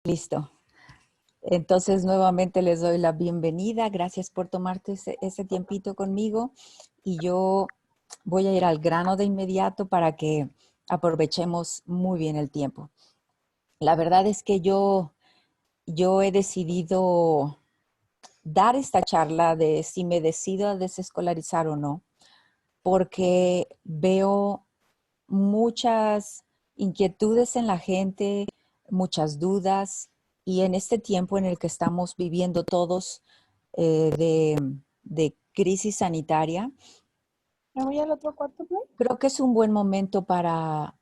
Listo. Entonces, nuevamente les doy la bienvenida. Gracias por tomarte ese tiempito conmigo. Y yo voy a ir al grano de inmediato para que aprovechemos muy bien el tiempo. La verdad es que yo he decidido dar esta charla de si me decido a desescolarizar o no, porque veo muchas inquietudes en la gente, muchas dudas, y en este tiempo en el que estamos viviendo todos de crisis sanitaria, ¿Me voy al otro cuarto, Blake? creo que es un buen momento para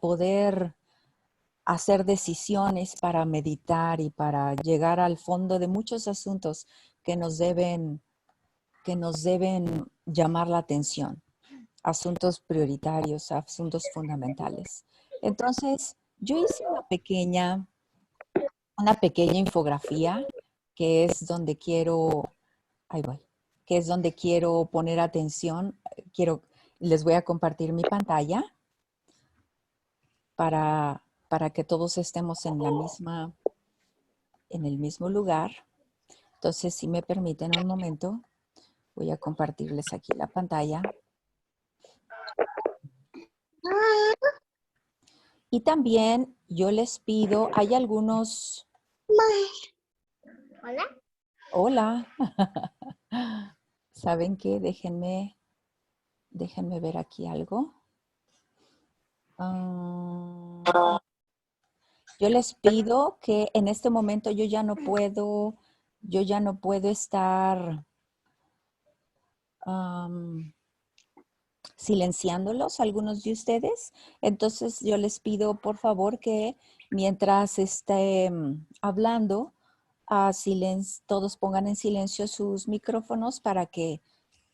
poder hacer decisiones, para meditar y para llegar al fondo de muchos asuntos que que nos deben llamar la atención. Asuntos prioritarios, asuntos fundamentales. Entonces, yo hice una pequeña infografía que es donde quiero, ahí voy, que es donde quiero poner atención. Les voy a compartir mi pantalla para que todos estemos en el mismo lugar. Entonces, si me permiten un momento, voy a compartirles aquí la pantalla. Y también yo les pido, hay algunos... Hola. Hola. ¿Saben qué? Déjenme ver aquí algo. Yo les pido que en este momento yo ya no puedo estar silenciándolos, algunos de ustedes. Entonces yo les pido por favor que mientras esté hablando, todos pongan en silencio sus micrófonos para que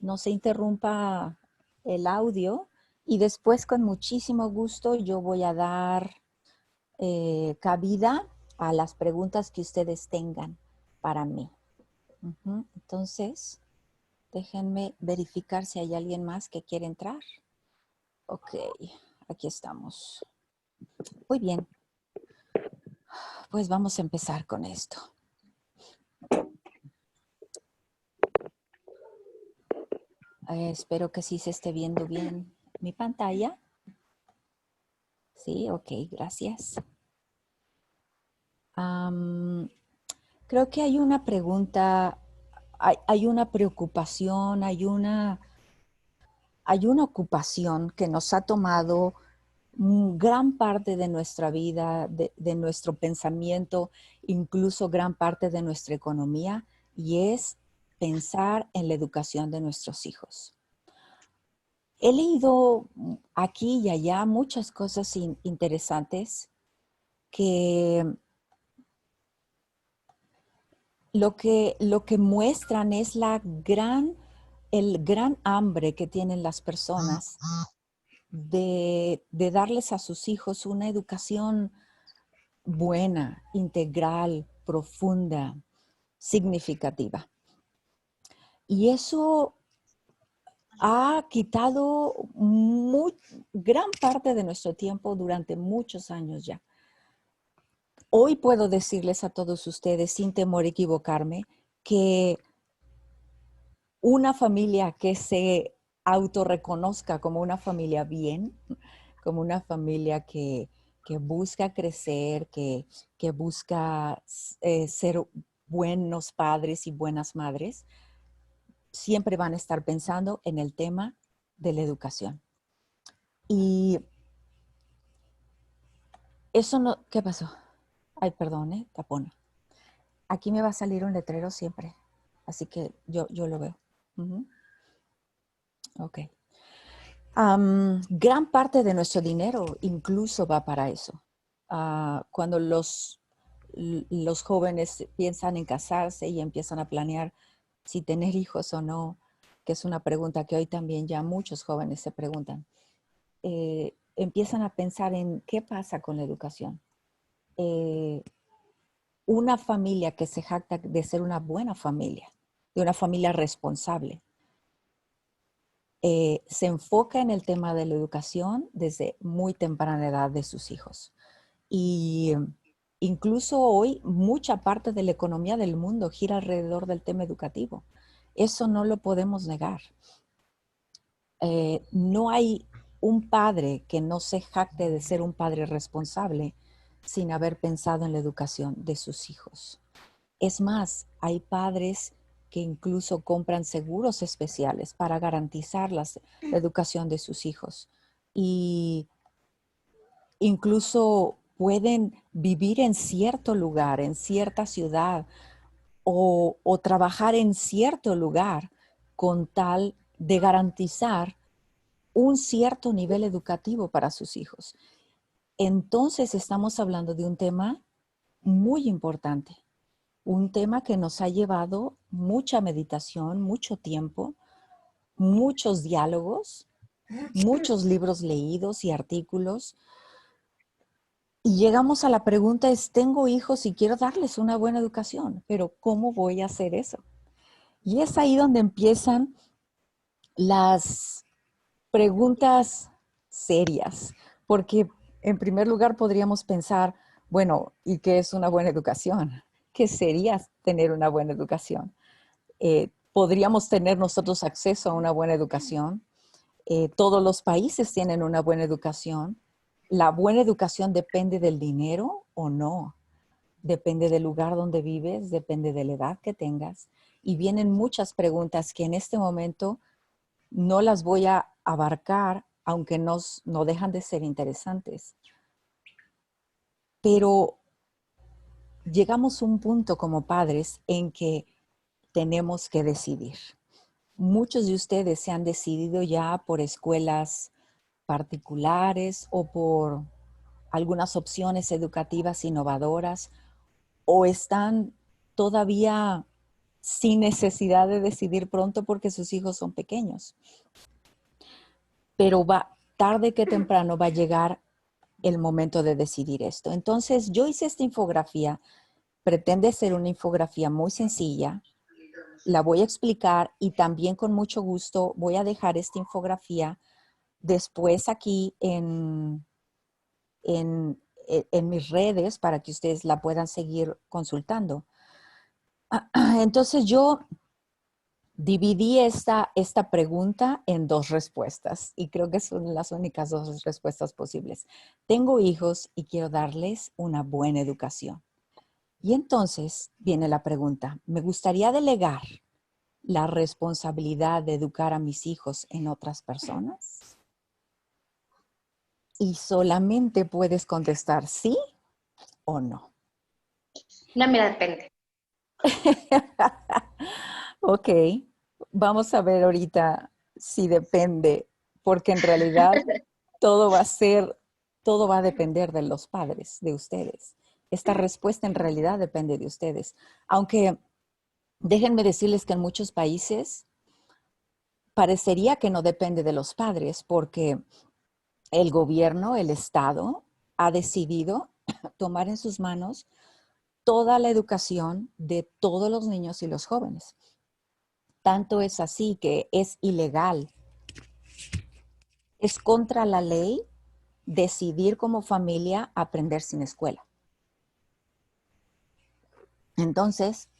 no se interrumpa el audio. Y después con muchísimo gusto yo voy a dar cabida a las preguntas que ustedes tengan para mí. Entonces, déjenme verificar si hay alguien más que quiere entrar. Ok, aquí estamos. Muy bien, pues vamos a empezar con esto. Espero que sí se esté viendo bien mi pantalla. Sí, ok, gracias. Creo que hay una pregunta, hay una preocupación, hay una ocupación que nos ha tomado gran parte de nuestra vida, de nuestro pensamiento, incluso gran parte de nuestra economía, y es pensar en la educación de nuestros hijos. He leído aquí y allá muchas cosas interesantes que lo que muestran es el gran hambre que tienen las personas de darles a sus hijos una educación buena, integral, profunda, significativa. Y eso ha quitado gran parte de nuestro tiempo durante muchos años ya. Hoy puedo decirles a todos ustedes, sin temor a equivocarme, que una familia que se autorreconozca como una familia bien, como una familia que busca crecer, que busca ser buenos padres y buenas madres, siempre van a estar pensando en el tema de la educación. Y eso no... ¿Qué pasó? Ay, perdón, tapona. Aquí me va a salir un letrero siempre, así que yo lo veo. Ok. Gran parte de nuestro dinero incluso va para eso. Cuando los jóvenes piensan en casarse y empiezan a planear si tener hijos o no, que es una pregunta que hoy también ya muchos jóvenes se preguntan, empiezan a pensar en qué pasa con la educación. Una familia que se jacta de ser una buena familia, de una familia responsable, se enfoca en el tema de la educación desde muy temprana edad de sus hijos. Y incluso hoy mucha parte de la economía del mundo gira alrededor del tema educativo. Eso no lo podemos negar. No hay un padre que no se jacte de ser un padre responsable sin haber pensado en la educación de sus hijos. Es más, hay padres que incluso compran seguros especiales para garantizar la educación de sus hijos. Y incluso pueden vivir en cierto lugar, en cierta ciudad, o trabajar en cierto lugar con tal de garantizar un cierto nivel educativo para sus hijos. Entonces estamos hablando de un tema muy importante, un tema que nos ha llevado mucha meditación, mucho tiempo, muchos diálogos, muchos libros leídos y artículos. Y llegamos a la pregunta es, tengo hijos y quiero darles una buena educación, pero ¿cómo voy a hacer eso? Y es ahí donde empiezan las preguntas serias, porque en primer lugar podríamos pensar, bueno, ¿y qué es una buena educación? ¿Qué sería tener una buena educación? ¿Podríamos tener nosotros acceso a una buena educación? Todos los países tienen una buena educación. ¿La buena educación depende del dinero o no? Depende del lugar donde vives, depende de la edad que tengas. Y vienen muchas preguntas que en este momento no las voy a abarcar, aunque no dejan de ser interesantes. Pero llegamos a un punto como padres en que tenemos que decidir. Muchos de ustedes se han decidido ya por escuelas particulares o por algunas opciones educativas innovadoras o están todavía sin necesidad de decidir pronto porque sus hijos son pequeños. Pero tarde que temprano va a llegar el momento de decidir esto. Entonces, yo hice esta infografía, pretende ser una infografía muy sencilla, la voy a explicar y también con mucho gusto voy a dejar esta infografía después aquí en mis redes para que ustedes la puedan seguir consultando. Entonces yo dividí esta pregunta en dos respuestas y creo que son las únicas dos respuestas posibles. Tengo hijos y quiero darles una buena educación. Y entonces viene la pregunta, ¿me gustaría delegar la responsabilidad de educar a mis hijos en otras personas? Y solamente puedes contestar sí o no. No, mira, depende. Ok, vamos a ver ahorita si depende, porque en realidad todo va a depender de los padres, de ustedes. Esta respuesta en realidad depende de ustedes. Aunque déjenme decirles que en muchos países parecería que no depende de los padres, porque el gobierno, el Estado, ha decidido tomar en sus manos toda la educación de todos los niños y los jóvenes. Tanto es así que es ilegal, es contra la ley decidir como familia aprender sin escuela. Entonces,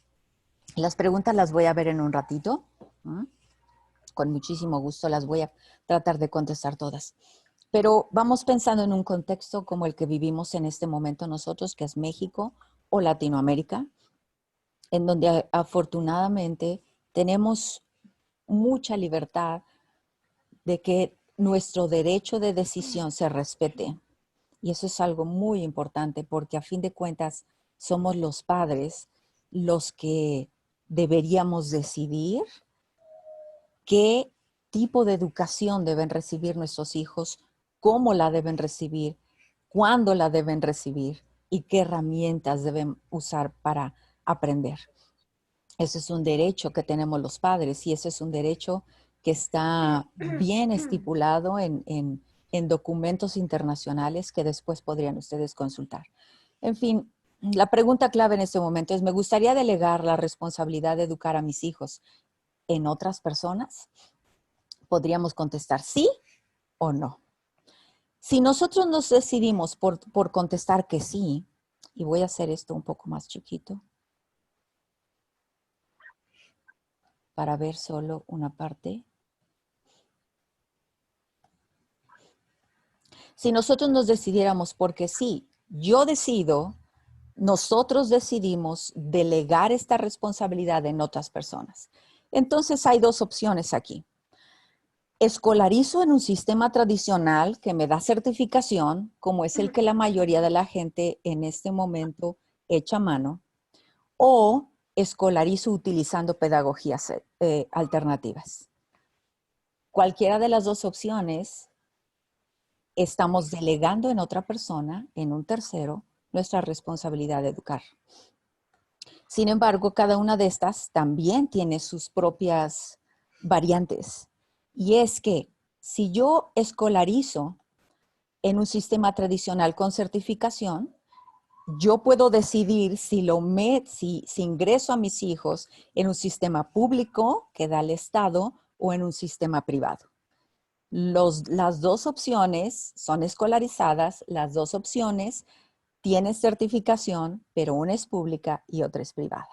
las preguntas las voy a ver en un ratito. Con muchísimo gusto las voy a tratar de contestar todas. Pero vamos pensando en un contexto como el que vivimos en este momento nosotros, que es México o Latinoamérica, en donde afortunadamente tenemos mucha libertad de que nuestro derecho de decisión se respete. Y eso es algo muy importante porque a fin de cuentas somos los padres los que deberíamos decidir qué tipo de educación deben recibir nuestros hijos, cómo la deben recibir, cuándo la deben recibir y qué herramientas deben usar para aprender. Ese es un derecho que tenemos los padres y ese es un derecho que está bien estipulado en documentos internacionales que después podrían ustedes consultar. En fin, la pregunta clave en este momento es, ¿me gustaría delegar la responsabilidad de educar a mis hijos en otras personas? Podríamos contestar sí o no. Si nosotros nos decidimos por contestar que sí, Y voy a hacer esto un poco más chiquito para ver solo una parte. Si nosotros nos decidiéramos, porque sí, yo decido, nosotros decidimos delegar esta responsabilidad en otras personas. Entonces hay dos opciones aquí. Escolarizo en un sistema tradicional que me da certificación, como es el que la mayoría de la gente en este momento echa mano, o escolarizo utilizando pedagogías alternativas. Cualquiera de las dos opciones, estamos delegando en otra persona, en un tercero, nuestra responsabilidad de educar. Sin embargo, cada una de estas también tiene sus propias variantes. Y es que si yo escolarizo en un sistema tradicional con certificación, yo puedo decidir si ingreso a mis hijos en un sistema público que da el Estado o en un sistema privado. Las dos opciones son escolarizadas, las dos opciones tienen certificación, pero una es pública y otra es privada.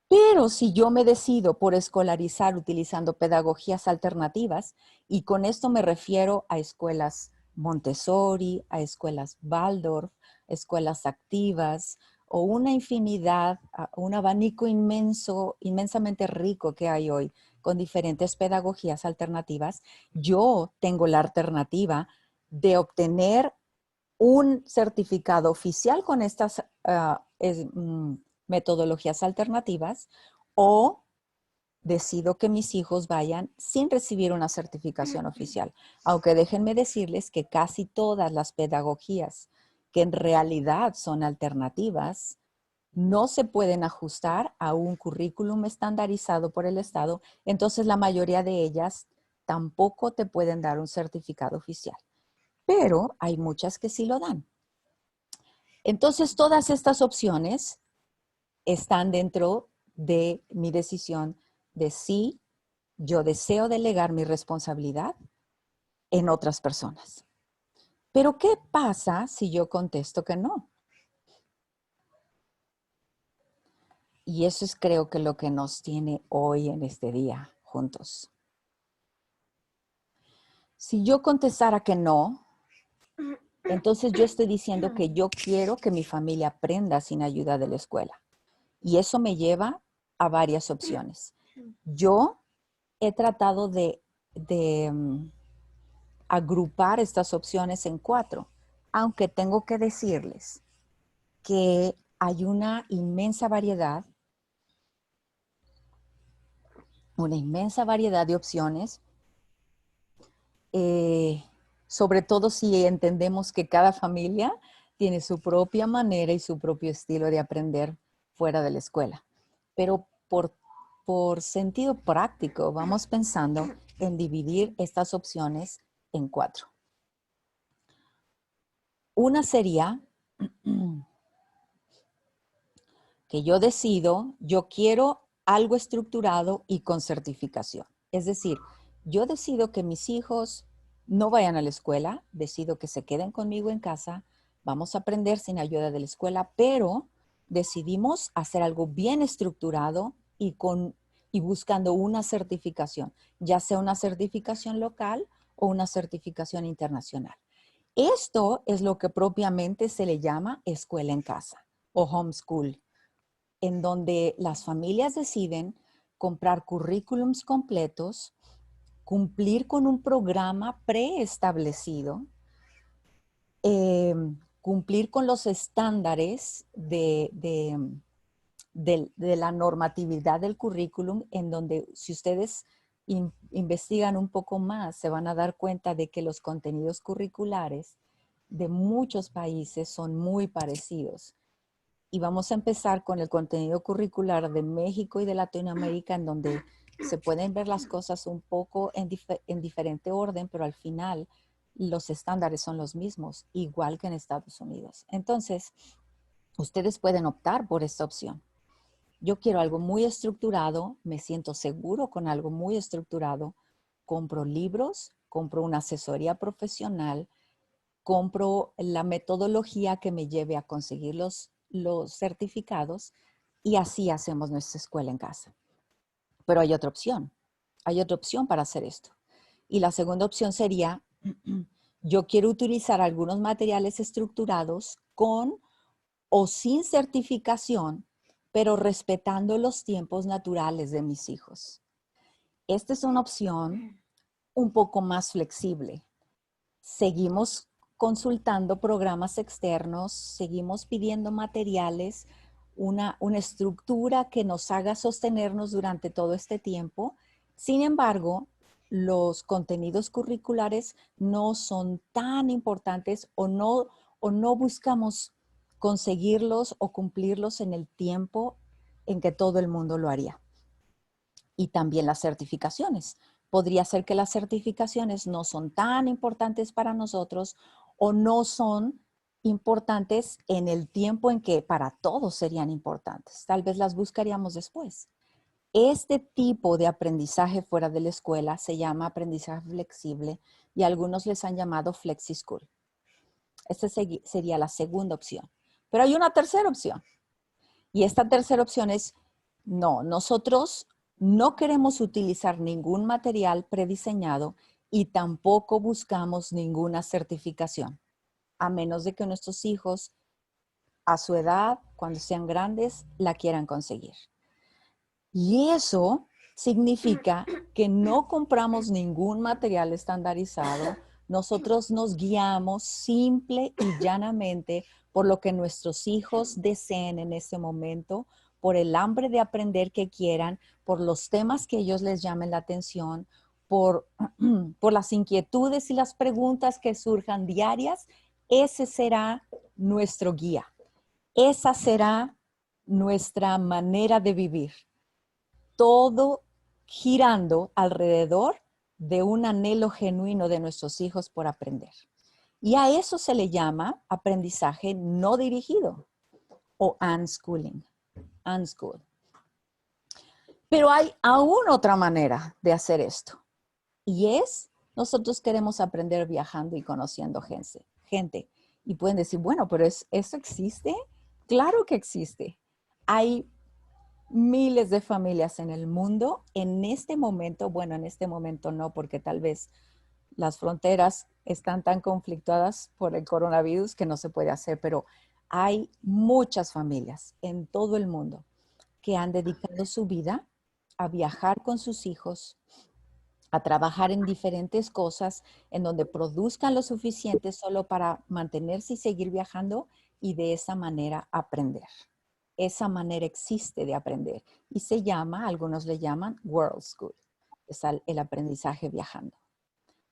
Pero si yo me decido por escolarizar utilizando pedagogías alternativas, y con esto me refiero a escuelas Montessori, a escuelas Waldorf, escuelas activas, o una infinidad, un abanico inmensamente rico que hay hoy con diferentes pedagogías alternativas, yo tengo la alternativa de obtener un certificado oficial con estas metodologías alternativas, o decido que mis hijos vayan sin recibir una certificación oficial. Aunque déjenme decirles que casi todas las pedagogías que en realidad son alternativas no se pueden ajustar a un currículum estandarizado por el Estado, entonces la mayoría de ellas tampoco te pueden dar un certificado oficial. Pero hay muchas que sí lo dan. Entonces todas estas opciones están dentro de mi decisión de si yo deseo delegar mi responsabilidad en otras personas. Pero ¿qué pasa si yo contesto que no? Y eso es, creo que, lo que nos tiene hoy en este día juntos. Si yo contestara que no, entonces yo estoy diciendo que yo quiero que mi familia aprenda sin ayuda de la escuela. Y eso me lleva a varias opciones. Yo he tratado de agrupar estas opciones en 4, aunque tengo que decirles que hay una inmensa variedad de opciones, sobre todo si entendemos que cada familia tiene su propia manera y su propio estilo de aprender fuera de la escuela. Pero por sentido práctico, vamos pensando en dividir estas opciones en 4. Una sería que yo decido, yo quiero algo estructurado y con certificación. Es decir, yo decido que mis hijos no vayan a la escuela, decido que se queden conmigo en casa, vamos a aprender sin ayuda de la escuela, pero decidimos hacer algo bien estructurado y buscando una certificación, ya sea una certificación local o una certificación internacional. Esto es lo que propiamente se le llama escuela en casa o homeschool, en donde las familias deciden comprar currículums completos, cumplir con un programa preestablecido, cumplir con los estándares de la normatividad del currículum, en donde si ustedes investigan un poco más, se van a dar cuenta de que los contenidos curriculares de muchos países son muy parecidos. Y vamos a empezar con el contenido curricular de México y de Latinoamérica, en donde se pueden ver las cosas un poco en diferente orden, pero al final los estándares son los mismos, igual que en Estados Unidos. Entonces, ustedes pueden optar por esta opción. Yo quiero algo muy estructurado, me siento seguro con algo muy estructurado, compro libros, compro una asesoría profesional, compro la metodología que me lleve a conseguir los certificados y así hacemos nuestra escuela en casa. Pero hay otra opción. Hay otra opción para hacer esto. Y la segunda opción sería, yo quiero utilizar algunos materiales estructurados con o sin certificación, pero respetando los tiempos naturales de mis hijos. Esta es una opción un poco más flexible. Seguimos consultando programas externos, seguimos pidiendo materiales, una estructura que nos haga sostenernos durante todo este tiempo. Sin embargo, los contenidos curriculares no son tan importantes o no buscamos conseguirlos o cumplirlos en el tiempo en que todo el mundo lo haría. Y también las certificaciones. Podría ser que las certificaciones no son tan importantes para nosotros o no son importantes en el tiempo en que para todos serían importantes. Tal vez las buscaríamos después. Este tipo de aprendizaje fuera de la escuela se llama aprendizaje flexible y algunos les han llamado Flexi School. Esta sería la segunda opción. Pero hay una tercera opción. Y esta tercera opción es, no, nosotros no queremos utilizar ningún material prediseñado y tampoco buscamos ninguna certificación, a menos de que nuestros hijos a su edad, cuando sean grandes, la quieran conseguir. Y eso significa que no compramos ningún material estandarizado. Nosotros nos guiamos simple y llanamente por lo que nuestros hijos deseen en ese momento, por el hambre de aprender que quieran, por los temas que ellos les llamen la atención, por las inquietudes y las preguntas que surjan diarias. Ese será nuestro guía. Esa será nuestra manera de vivir. Todo girando alrededor de un anhelo genuino de nuestros hijos por aprender. Y a eso se le llama aprendizaje no dirigido o unschooling. Unschool. Pero hay aún otra manera de hacer esto. Y es, nosotros queremos aprender viajando y conociendo gente. Y pueden decir, bueno, pero ¿eso existe? Claro que existe. Hay miles de familias en el mundo en este momento. Bueno, en este momento no, porque tal vez las fronteras están tan conflictuadas por el coronavirus que no se puede hacer, pero hay muchas familias en todo el mundo que han dedicado su vida a viajar con sus hijos, a trabajar en diferentes cosas en donde produzcan lo suficiente solo para mantenerse y seguir viajando y de esa manera aprender. Esa manera existe de aprender y se llama, algunos le llaman World School, es el aprendizaje viajando.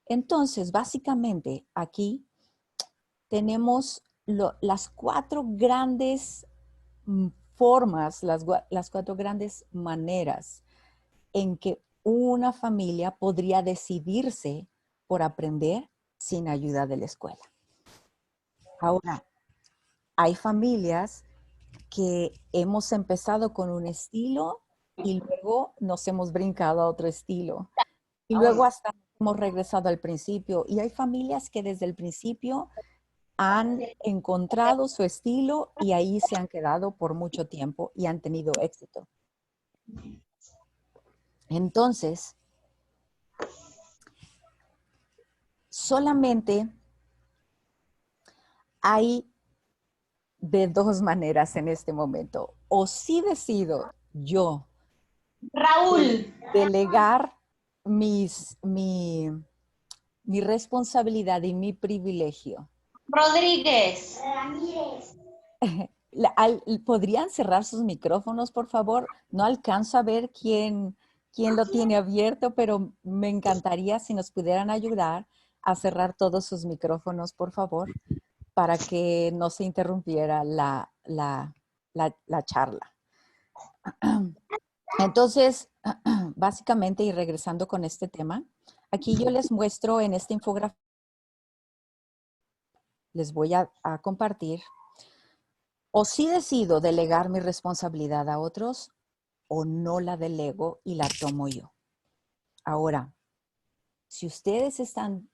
Entonces, básicamente aquí tenemos las cuatro grandes formas, las cuatro grandes maneras en que una familia podría decidirse por aprender sin ayuda de la escuela. Ahora, hay familias que hemos empezado con un estilo y luego nos hemos brincado a otro estilo. Y luego hasta hemos regresado al principio. Y hay familias que desde el principio han encontrado su estilo y ahí se han quedado por mucho tiempo y han tenido éxito. Entonces, solamente hay de dos maneras en este momento. O si decido yo Raúl. delegar mi responsabilidad y mi privilegio. Rodríguez. ¿Podrían cerrar sus micrófonos, por favor? No alcanzo a ver quién lo tiene abierto, pero me encantaría si nos pudieran ayudar a cerrar todos sus micrófonos, por favor, para que no se interrumpiera la charla. Entonces, básicamente, y regresando con este tema, aquí yo les muestro en esta infografía, les voy a compartir, o si decido delegar mi responsabilidad a otros, o no la delego y la tomo yo. Ahora, si ustedes están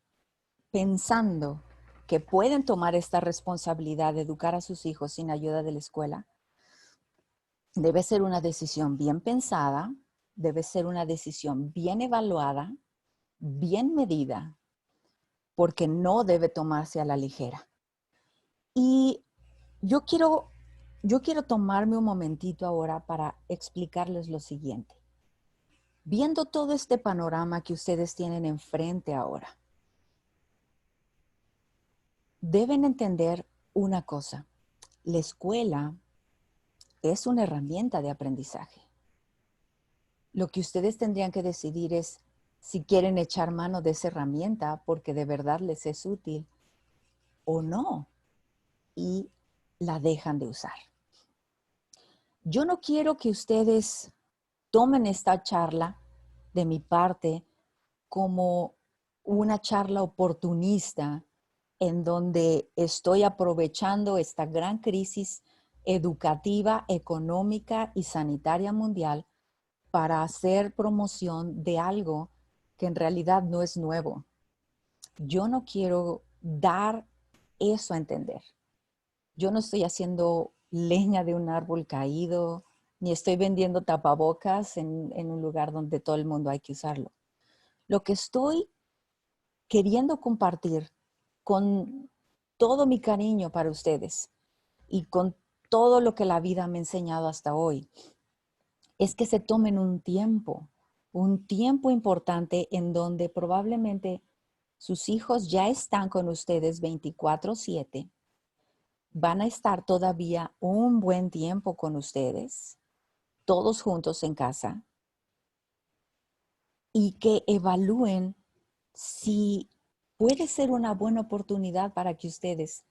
pensando que pueden tomar esta responsabilidad de educar a sus hijos sin ayuda de la escuela, debe ser una decisión bien pensada, debe ser una decisión bien evaluada, bien medida, porque no debe tomarse a la ligera. Y yo quiero tomarme un momentito ahora para explicarles lo siguiente. Viendo todo este panorama que ustedes tienen enfrente ahora, deben entender una cosa. La escuela es una herramienta de aprendizaje. Lo que ustedes tendrían que decidir es si quieren echar mano de esa herramienta porque de verdad les es útil o no, y la dejan de usar. Yo no quiero que ustedes tomen esta charla de mi parte como una charla oportunista en donde estoy aprovechando esta gran crisis educativa, económica y sanitaria mundial para hacer promoción de algo que en realidad no es nuevo. Yo no quiero dar eso a entender. Yo no estoy haciendo leña de un árbol caído, ni estoy vendiendo tapabocas en un lugar donde todo el mundo hay que usarlo. Lo que estoy queriendo compartir con todo mi cariño para ustedes y con todo lo que la vida me ha enseñado hasta hoy, es que se tomen un tiempo importante en donde probablemente sus hijos ya están con ustedes 24/7, van a estar todavía un buen tiempo con ustedes, todos juntos en casa, y que evalúen si puede ser una buena oportunidad para que ustedes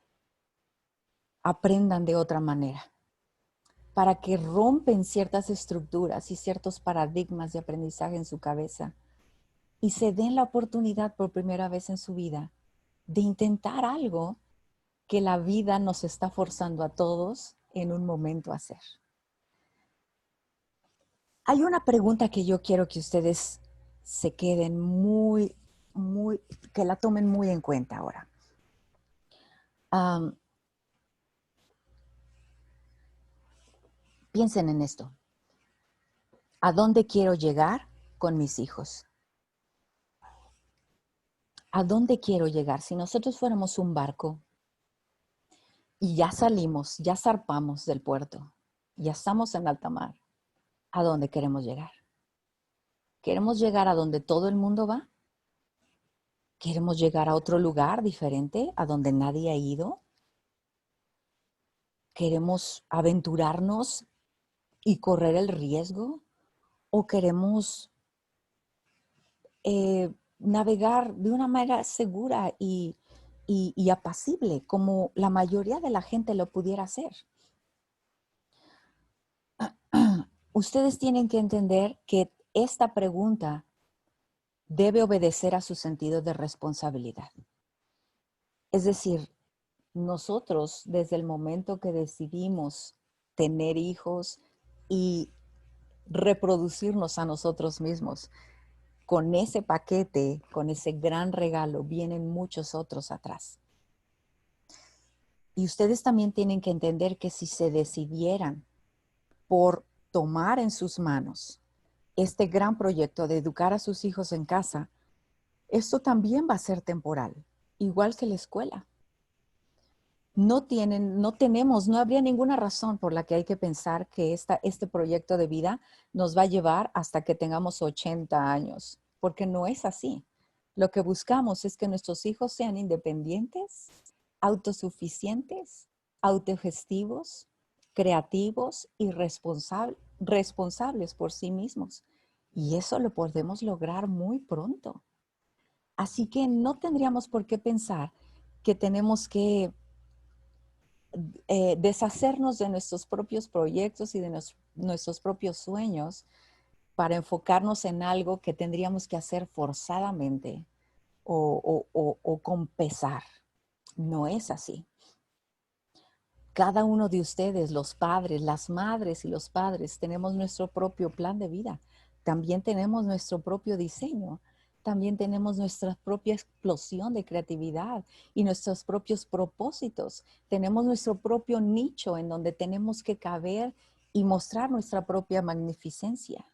aprendan de otra manera, para que rompen ciertas estructuras y ciertos paradigmas de aprendizaje en su cabeza y se den la oportunidad por primera vez en su vida de intentar algo que la vida nos está forzando a todos en un momento a hacer. Hay una pregunta que yo quiero que ustedes se queden que la tomen muy en cuenta ahora. Piensen en esto. ¿A dónde quiero llegar con mis hijos? ¿A dónde quiero llegar? Si nosotros fuéramos un barco y ya salimos, ya zarpamos del puerto, ya estamos en alta mar, ¿a dónde queremos llegar? ¿Queremos llegar a donde todo el mundo va? ¿Queremos llegar a otro lugar diferente, a donde nadie ha ido? ¿Queremos aventurarnos y correr el riesgo? ¿O queremos navegar de una manera segura y apacible, como la mayoría de la gente lo pudiera hacer? Ustedes tienen que entender que esta pregunta debe obedecer a su sentido de responsabilidad. Es decir, nosotros desde el momento que decidimos tener hijos y reproducirnos a nosotros mismos, con ese paquete, con ese gran regalo, vienen muchos otros atrás. Y ustedes también tienen que entender que si se decidieran por tomar en sus manos este gran proyecto de educar a sus hijos en casa, esto también va a ser temporal, igual que la escuela. No habría ninguna razón por la que hay que pensar que este proyecto de vida nos va a llevar hasta que tengamos 80 años, porque no es así. Lo que buscamos es que nuestros hijos sean independientes, autosuficientes, autogestivos, creativos y responsables por sí mismos. Y eso lo podemos lograr muy pronto. Así que no tendríamos por qué pensar que tenemos que deshacernos de nuestros propios proyectos y de nuestros propios sueños para enfocarnos en algo que tendríamos que hacer forzadamente o con pesar. No es así. Cada uno de ustedes, los padres, las madres y los padres, tenemos nuestro propio plan de vida. También tenemos nuestro propio diseño. también tenemos nuestra propia explosión de creatividad y nuestros propios propósitos. Tenemos nuestro propio nicho en donde tenemos que caber y mostrar nuestra propia magnificencia.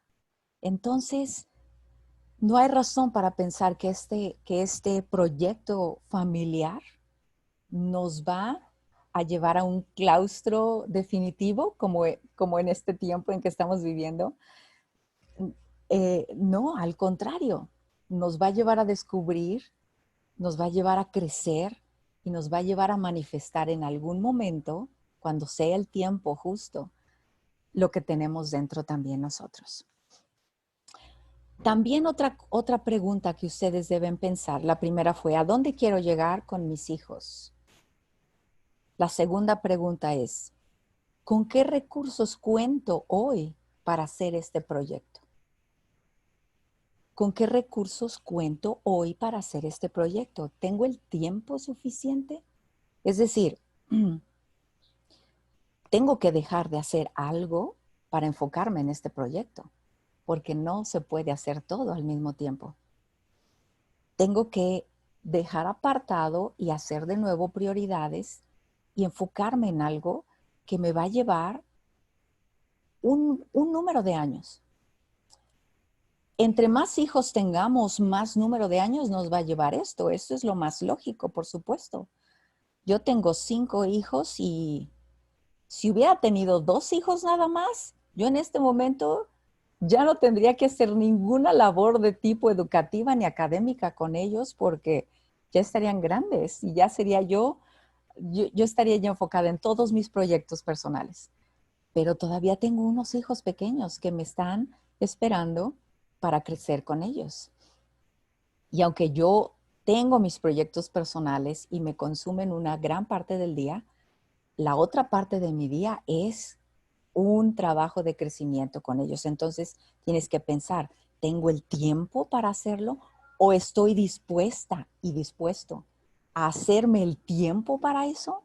Entonces, no hay razón para pensar que este proyecto familiar nos va a llevar a un claustro definitivo como en este tiempo en que estamos viviendo. No, al contrario, nos va a llevar a descubrir, nos va a llevar a crecer y nos va a llevar a manifestar en algún momento, cuando sea el tiempo justo, lo que tenemos dentro también nosotros. También otra pregunta que ustedes deben pensar. La primera fue, ¿a dónde quiero llegar con mis hijos? La segunda pregunta es, ¿con qué recursos cuento hoy para hacer este proyecto? ¿Con qué recursos cuento hoy para hacer este proyecto? ¿Tengo el tiempo suficiente? Es decir, tengo que dejar de hacer algo para enfocarme en este proyecto, porque no se puede hacer todo al mismo tiempo. Tengo que dejar apartado y hacer de nuevo prioridades y enfocarme en algo que me va a llevar un número de años. Entre más hijos tengamos, más número de años nos va a llevar esto. Esto es lo más lógico, por supuesto. Yo tengo 5 hijos y si hubiera tenido 2 hijos nada más, yo en este momento ya no tendría que hacer ninguna labor de tipo educativa ni académica con ellos porque ya estarían grandes y ya sería yo estaría ya enfocada en todos mis proyectos personales. Pero todavía tengo unos hijos pequeños que me están esperando para crecer con ellos. Y aunque yo tengo mis proyectos personales y me consumen una gran parte del día, la otra parte de mi día es un trabajo de crecimiento con ellos. Entonces tienes que pensar, ¿tengo el tiempo para hacerlo o estoy dispuesta y dispuesto a hacerme el tiempo para eso?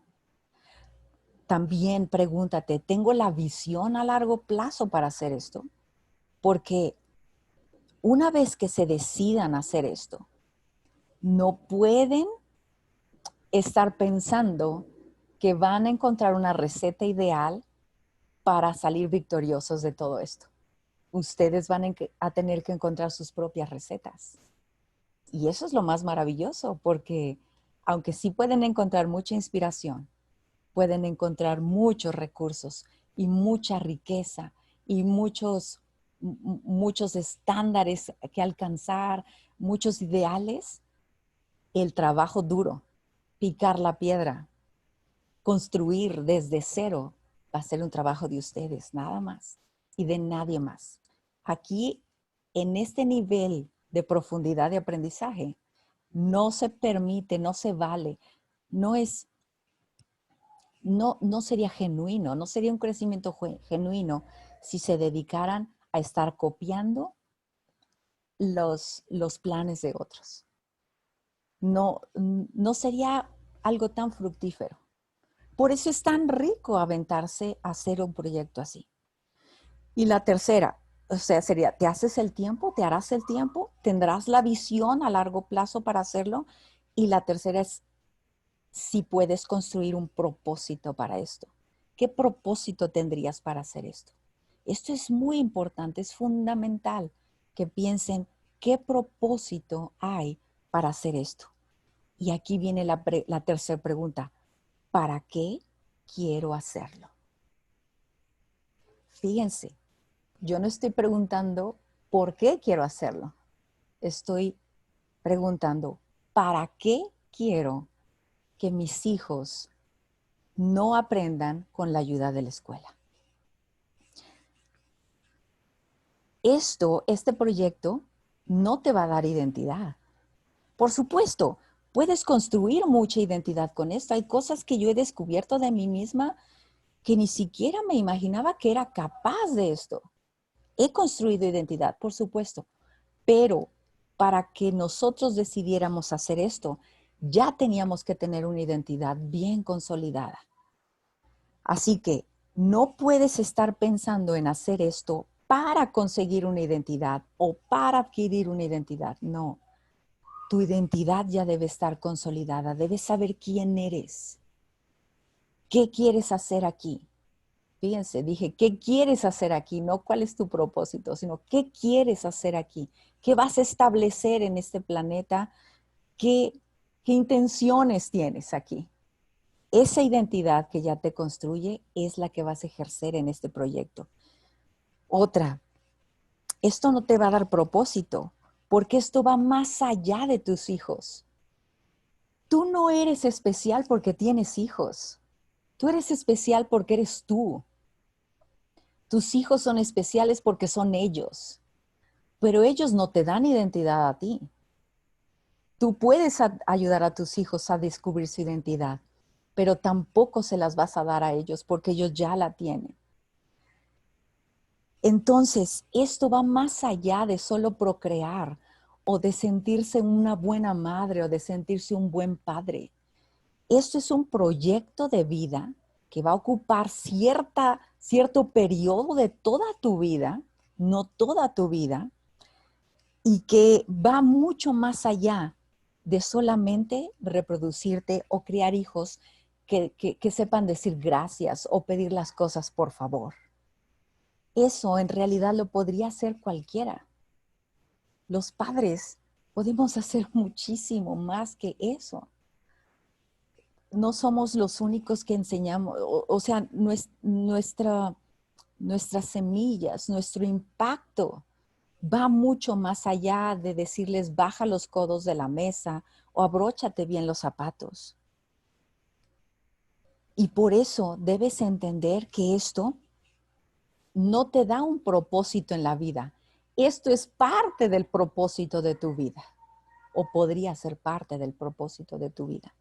También pregúntate, ¿tengo la visión a largo plazo para hacer esto? Porque una vez que se decidan hacer esto, no pueden estar pensando que van a encontrar una receta ideal para salir victoriosos de todo esto. Ustedes van a tener que encontrar sus propias recetas. Y eso es lo más maravilloso, porque aunque sí pueden encontrar mucha inspiración, pueden encontrar muchos recursos y mucha riqueza y muchos estándares que alcanzar, muchos ideales. El trabajo duro, picar la piedra, construir desde cero, va a ser un trabajo de ustedes, nada más, y de nadie más. Aquí, en este nivel de profundidad de aprendizaje, no se permite, no se vale, no sería genuino, no sería un crecimiento genuino si se dedicaran a estar copiando los planes de otros. No sería algo tan fructífero. Por eso es tan rico aventarse a hacer un proyecto así. Y la tercera, o sea, sería, ¿te haces el tiempo? ¿Te harás el tiempo? ¿Tendrás la visión a largo plazo para hacerlo? Y la tercera es, si puedes construir un propósito para esto. ¿Qué propósito tendrías para hacer esto? Esto es muy importante, es fundamental que piensen qué propósito hay para hacer esto. Y aquí viene la tercera pregunta. ¿Para qué quiero hacerlo? Fíjense, yo no estoy preguntando por qué quiero hacerlo. Estoy preguntando, ¿para qué quiero que mis hijos no aprendan con la ayuda de la escuela? Este proyecto no te va a dar identidad. Por supuesto, puedes construir mucha identidad con esto. Hay cosas que yo he descubierto de mí misma que ni siquiera me imaginaba que era capaz de esto. He construido identidad, por supuesto, pero para que nosotros decidiéramos hacer esto, ya teníamos que tener una identidad bien consolidada. Así que no puedes estar pensando en hacer esto para conseguir una identidad o para adquirir una identidad. No, tu identidad ya debe estar consolidada. Debes saber quién eres. ¿Qué quieres hacer aquí? Fíjense, dije, ¿qué quieres hacer aquí? No cuál es tu propósito, sino ¿qué quieres hacer aquí? ¿Qué vas a establecer en este planeta? ¿Qué intenciones tienes aquí? Esa identidad que ya te construye es la que vas a ejercer en este proyecto. Otra, esto no te va a dar propósito, porque esto va más allá de tus hijos. Tú no eres especial porque tienes hijos. Tú eres especial porque eres tú. Tus hijos son especiales porque son ellos, pero ellos no te dan identidad a ti. Tú puedes ayudar a tus hijos a descubrir su identidad, pero tampoco se las vas a dar a ellos porque ellos ya la tienen. Entonces, esto va más allá de solo procrear o de sentirse una buena madre o de sentirse un buen padre. Esto es un proyecto de vida que va a ocupar cierto periodo de toda tu vida, no toda tu vida, y que va mucho más allá de solamente reproducirte o criar hijos que sepan decir gracias o pedir las cosas por favor. Eso en realidad lo podría hacer cualquiera. Los padres podemos hacer muchísimo más que eso. No somos los únicos que enseñamos, o sea, nuestras semillas, nuestro impacto va mucho más allá de decirles baja los codos de la mesa o abróchate bien los zapatos. Y por eso debes entender que esto no te da un propósito en la vida. Esto es parte del propósito de tu vida o podría ser parte del propósito de tu vida.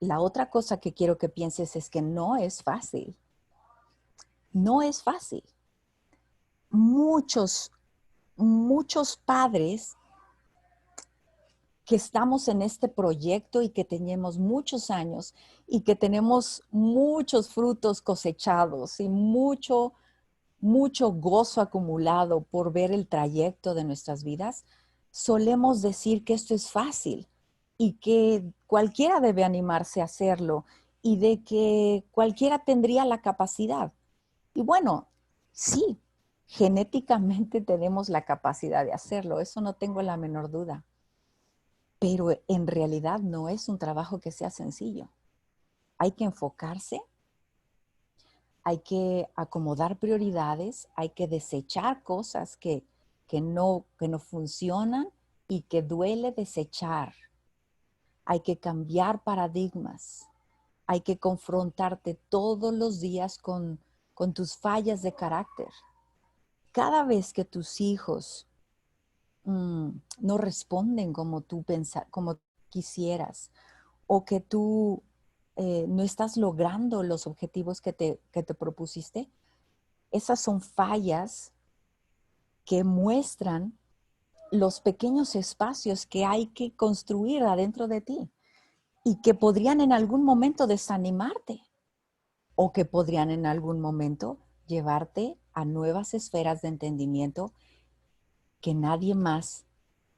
La otra cosa que quiero que pienses es que no es fácil. No es fácil. Muchos padres que estamos en este proyecto y que tenemos muchos años y que tenemos muchos frutos cosechados y mucho gozo acumulado por ver el trayecto de nuestras vidas, solemos decir que esto es fácil y que cualquiera debe animarse a hacerlo y de que cualquiera tendría la capacidad. Y bueno, sí, genéticamente tenemos la capacidad de hacerlo, eso no tengo la menor duda. Pero en realidad no es un trabajo que sea sencillo. Hay que enfocarse, hay que acomodar prioridades, hay que desechar cosas que no funcionan y que duele desechar. Hay que cambiar paradigmas. Hay que confrontarte todos los días con tus fallas de carácter. Cada vez que tus hijos no responden como quisieras, o que tú no estás logrando los objetivos que te propusiste, esas son fallas que muestran los pequeños espacios que hay que construir adentro de ti y que podrían en algún momento desanimarte o que podrían en algún momento llevarte a nuevas esferas de entendimiento que nadie más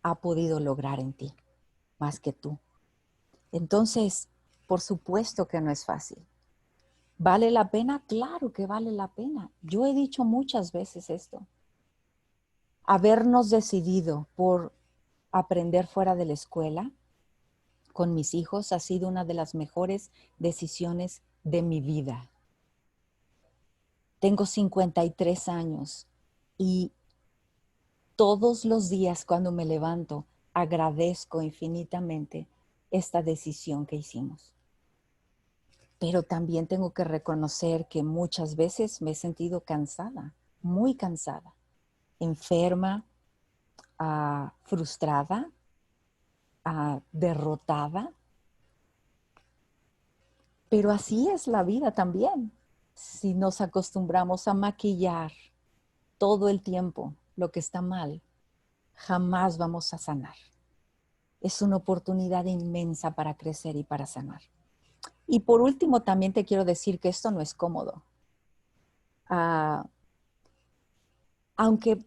ha podido lograr en ti, más que tú. Entonces, por supuesto que no es fácil. ¿Vale la pena? Claro que vale la pena. Yo he dicho muchas veces esto. Habernos decidido por aprender fuera de la escuela con mis hijos ha sido una de las mejores decisiones de mi vida. Tengo 53 años y todos los días cuando me levanto agradezco infinitamente esta decisión que hicimos. Pero también tengo que reconocer que muchas veces me he sentido cansada, muy cansada, enferma, frustrada, derrotada. Pero así es la vida también. Si nos acostumbramos a maquillar todo el tiempo lo que está mal, jamás vamos a sanar. Es una oportunidad inmensa para crecer y para sanar. Y por último, también te quiero decir que esto no es cómodo. Aunque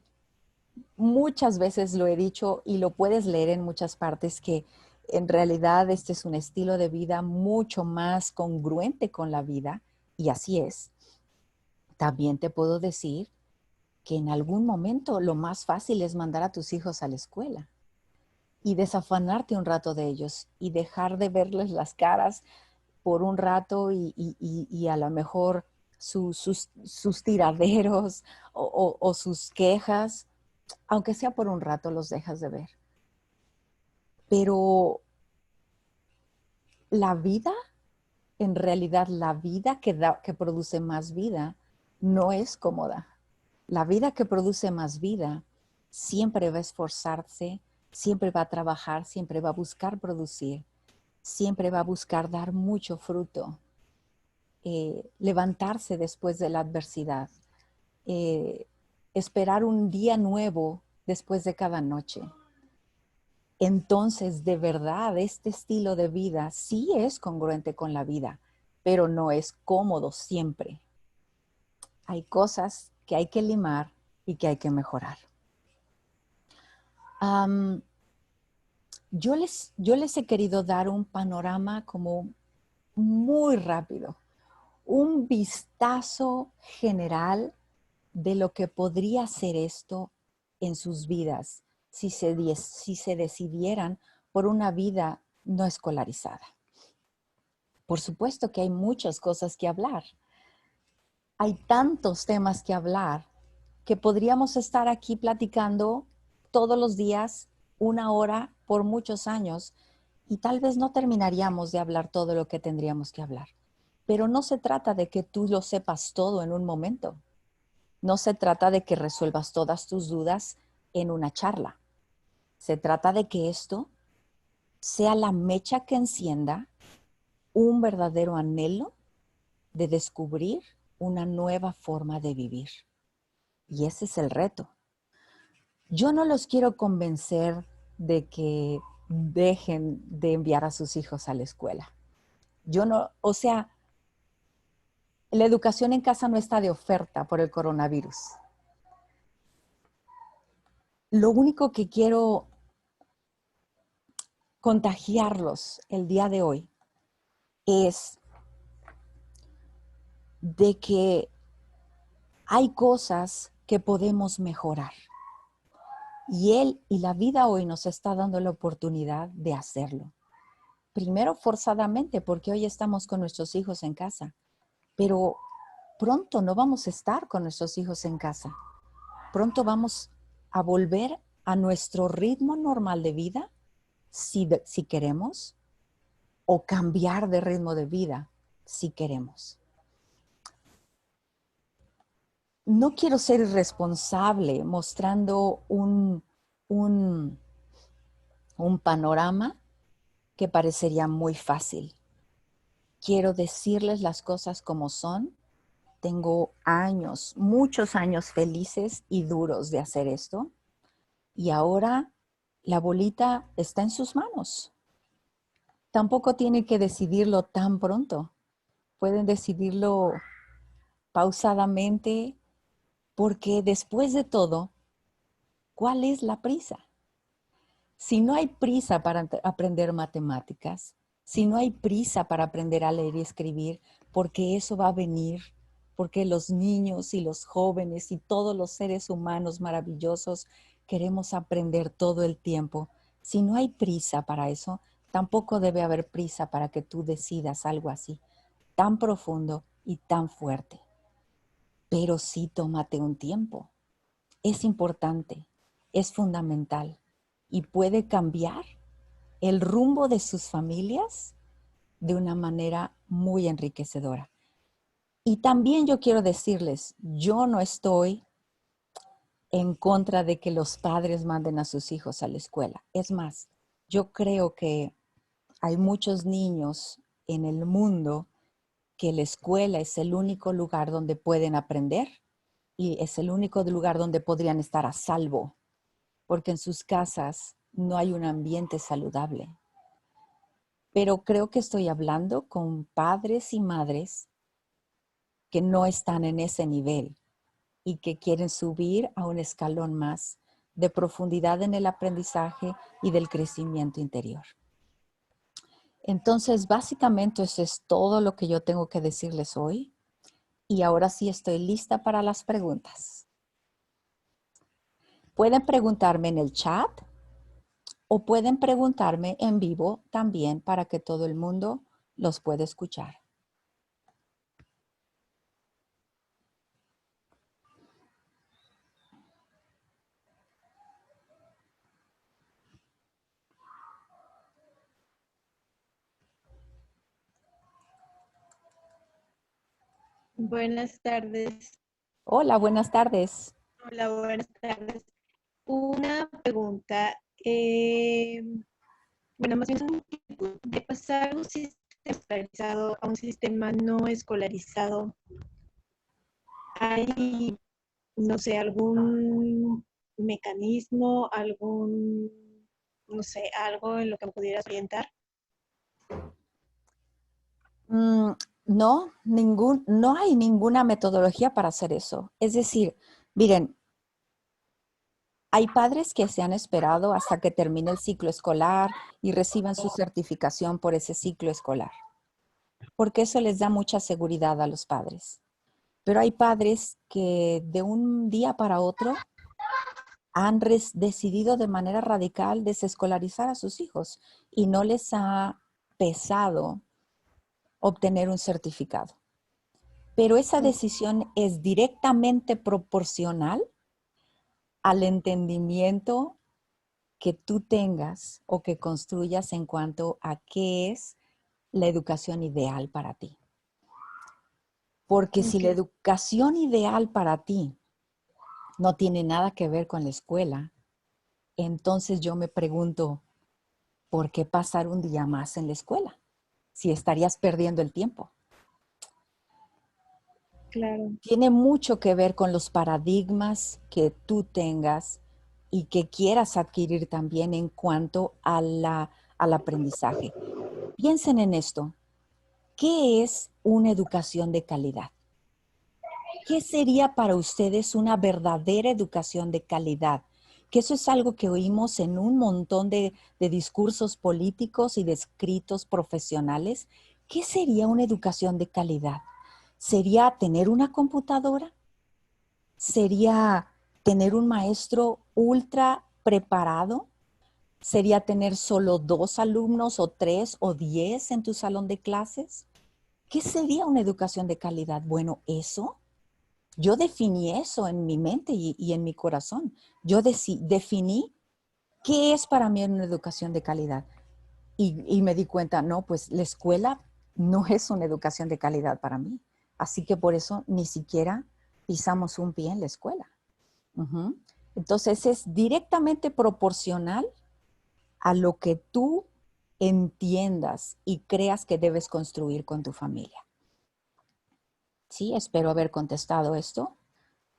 muchas veces lo he dicho y lo puedes leer en muchas partes que en realidad este es un estilo de vida mucho más congruente con la vida y así es. También te puedo decir que en algún momento lo más fácil es mandar a tus hijos a la escuela y desafanarte un rato de ellos y dejar de verles las caras por un rato y a lo mejor sus tiraderos o sus quejas, aunque sea por un rato los dejas de ver. Pero la vida, en realidad la vida que produce más vida no es cómoda. La vida que produce más vida siempre va a esforzarse, siempre va a trabajar, siempre va a buscar producir, siempre va a buscar dar mucho fruto, levantarse después de la adversidad, esperar un día nuevo después de cada noche. Entonces, de verdad, este estilo de vida sí es congruente con la vida, pero no es cómodo siempre. Hay cosas que hay que limar y que hay que mejorar. Yo les he querido dar un panorama como muy rápido, un vistazo general de lo que podría ser esto en sus vidas si se decidieran por una vida no escolarizada. Por supuesto que hay muchas cosas que hablar. Hay tantos temas que hablar que podríamos estar aquí platicando todos los días, 1 hora, por muchos años, y tal vez no terminaríamos de hablar todo lo que tendríamos que hablar. Pero no se trata de que tú lo sepas todo en un momento. No se trata de que resuelvas todas tus dudas en una charla. Se trata de que esto sea la mecha que encienda un verdadero anhelo de descubrir una nueva forma de vivir. Y ese es el reto. Yo no los quiero convencer de que dejen de enviar a sus hijos a la escuela. La educación en casa no está de oferta por el coronavirus. Lo único que quiero contagiarlos el día de hoy es de que hay cosas que podemos mejorar. Y la vida hoy nos está dando la oportunidad de hacerlo. Primero forzadamente, porque hoy estamos con nuestros hijos en casa, pero pronto no vamos a estar con nuestros hijos en casa. Pronto vamos a volver a nuestro ritmo normal de vida, si queremos, o cambiar de ritmo de vida, si queremos. No quiero ser irresponsable mostrando un panorama que parecería muy fácil. Quiero decirles las cosas como son. Tengo años, muchos años felices y duros de hacer esto. Y ahora la bolita está en sus manos. Tampoco tienen que decidirlo tan pronto. Pueden decidirlo pausadamente, porque después de todo, ¿cuál es la prisa? Si no hay prisa para aprender matemáticas, si no hay prisa para aprender a leer y escribir, porque eso va a venir, porque los niños y los jóvenes y todos los seres humanos maravillosos queremos aprender todo el tiempo. Si no hay prisa para eso, tampoco debe haber prisa para que tú decidas algo así, tan profundo y tan fuerte. Pero sí tómate un tiempo. Es importante, es fundamental y puede cambiar el rumbo de sus familias de una manera muy enriquecedora. Y también yo quiero decirles, yo no estoy en contra de que los padres manden a sus hijos a la escuela. Es más, yo creo que hay muchos niños en el mundo que la escuela es el único lugar donde pueden aprender y es el único lugar donde podrían estar a salvo, porque en sus casas no hay un ambiente saludable. Pero creo que estoy hablando con padres y madres que no están en ese nivel y que quieren subir a un escalón más de profundidad en el aprendizaje y del crecimiento interior. Entonces, básicamente eso es todo lo que yo tengo que decirles hoy. Y ahora sí estoy lista para las preguntas. Pueden preguntarme en el chat o pueden preguntarme en vivo también para que todo el mundo los pueda escuchar. Buenas tardes. Hola, buenas tardes. Hola, buenas tardes. Una pregunta. Bueno, más bien es un tipo de pasar un sistema escolarizado a un sistema no escolarizado. ¿Hay, no sé, algún mecanismo, no sé, algo en lo que me pudieras orientar? No, no hay ninguna metodología para hacer eso. Es decir, miren, hay padres que se han esperado hasta que termine el ciclo escolar y reciban su certificación por ese ciclo escolar, porque eso les da mucha seguridad a los padres. Pero hay padres que de un día para otro han decidido de manera radical desescolarizar a sus hijos y no les ha pesado obtener un certificado. Pero esa decisión es directamente proporcional al entendimiento que tú tengas o que construyas en cuanto a qué es la educación ideal para ti. Porque si la educación ideal para ti no tiene nada que ver con la escuela, entonces yo me pregunto, ¿por qué pasar un día más en la escuela? Si estarías perdiendo el tiempo. Claro. Tiene mucho que ver con los paradigmas que tú tengas y que quieras adquirir también en cuanto al aprendizaje. Piensen en esto. ¿Qué es una educación de calidad? ¿Qué sería para ustedes una verdadera educación de calidad? Que eso es algo que oímos en un montón de discursos políticos y de escritos profesionales. ¿Qué sería una educación de calidad? ¿Sería tener una computadora? ¿Sería tener un maestro ultra preparado? ¿Sería tener solo 2 alumnos o 3 o 10 en tu salón de clases? ¿Qué sería una educación de calidad? Bueno, yo definí eso en mi mente y en mi corazón. Yo definí qué es para mí una educación de calidad. Y me di cuenta, no, pues la escuela no es una educación de calidad para mí. Así que por eso ni siquiera pisamos un pie en la escuela. Uh-huh. Entonces es directamente proporcional a lo que tú entiendas y creas que debes construir con tu familia. Sí, espero haber contestado esto.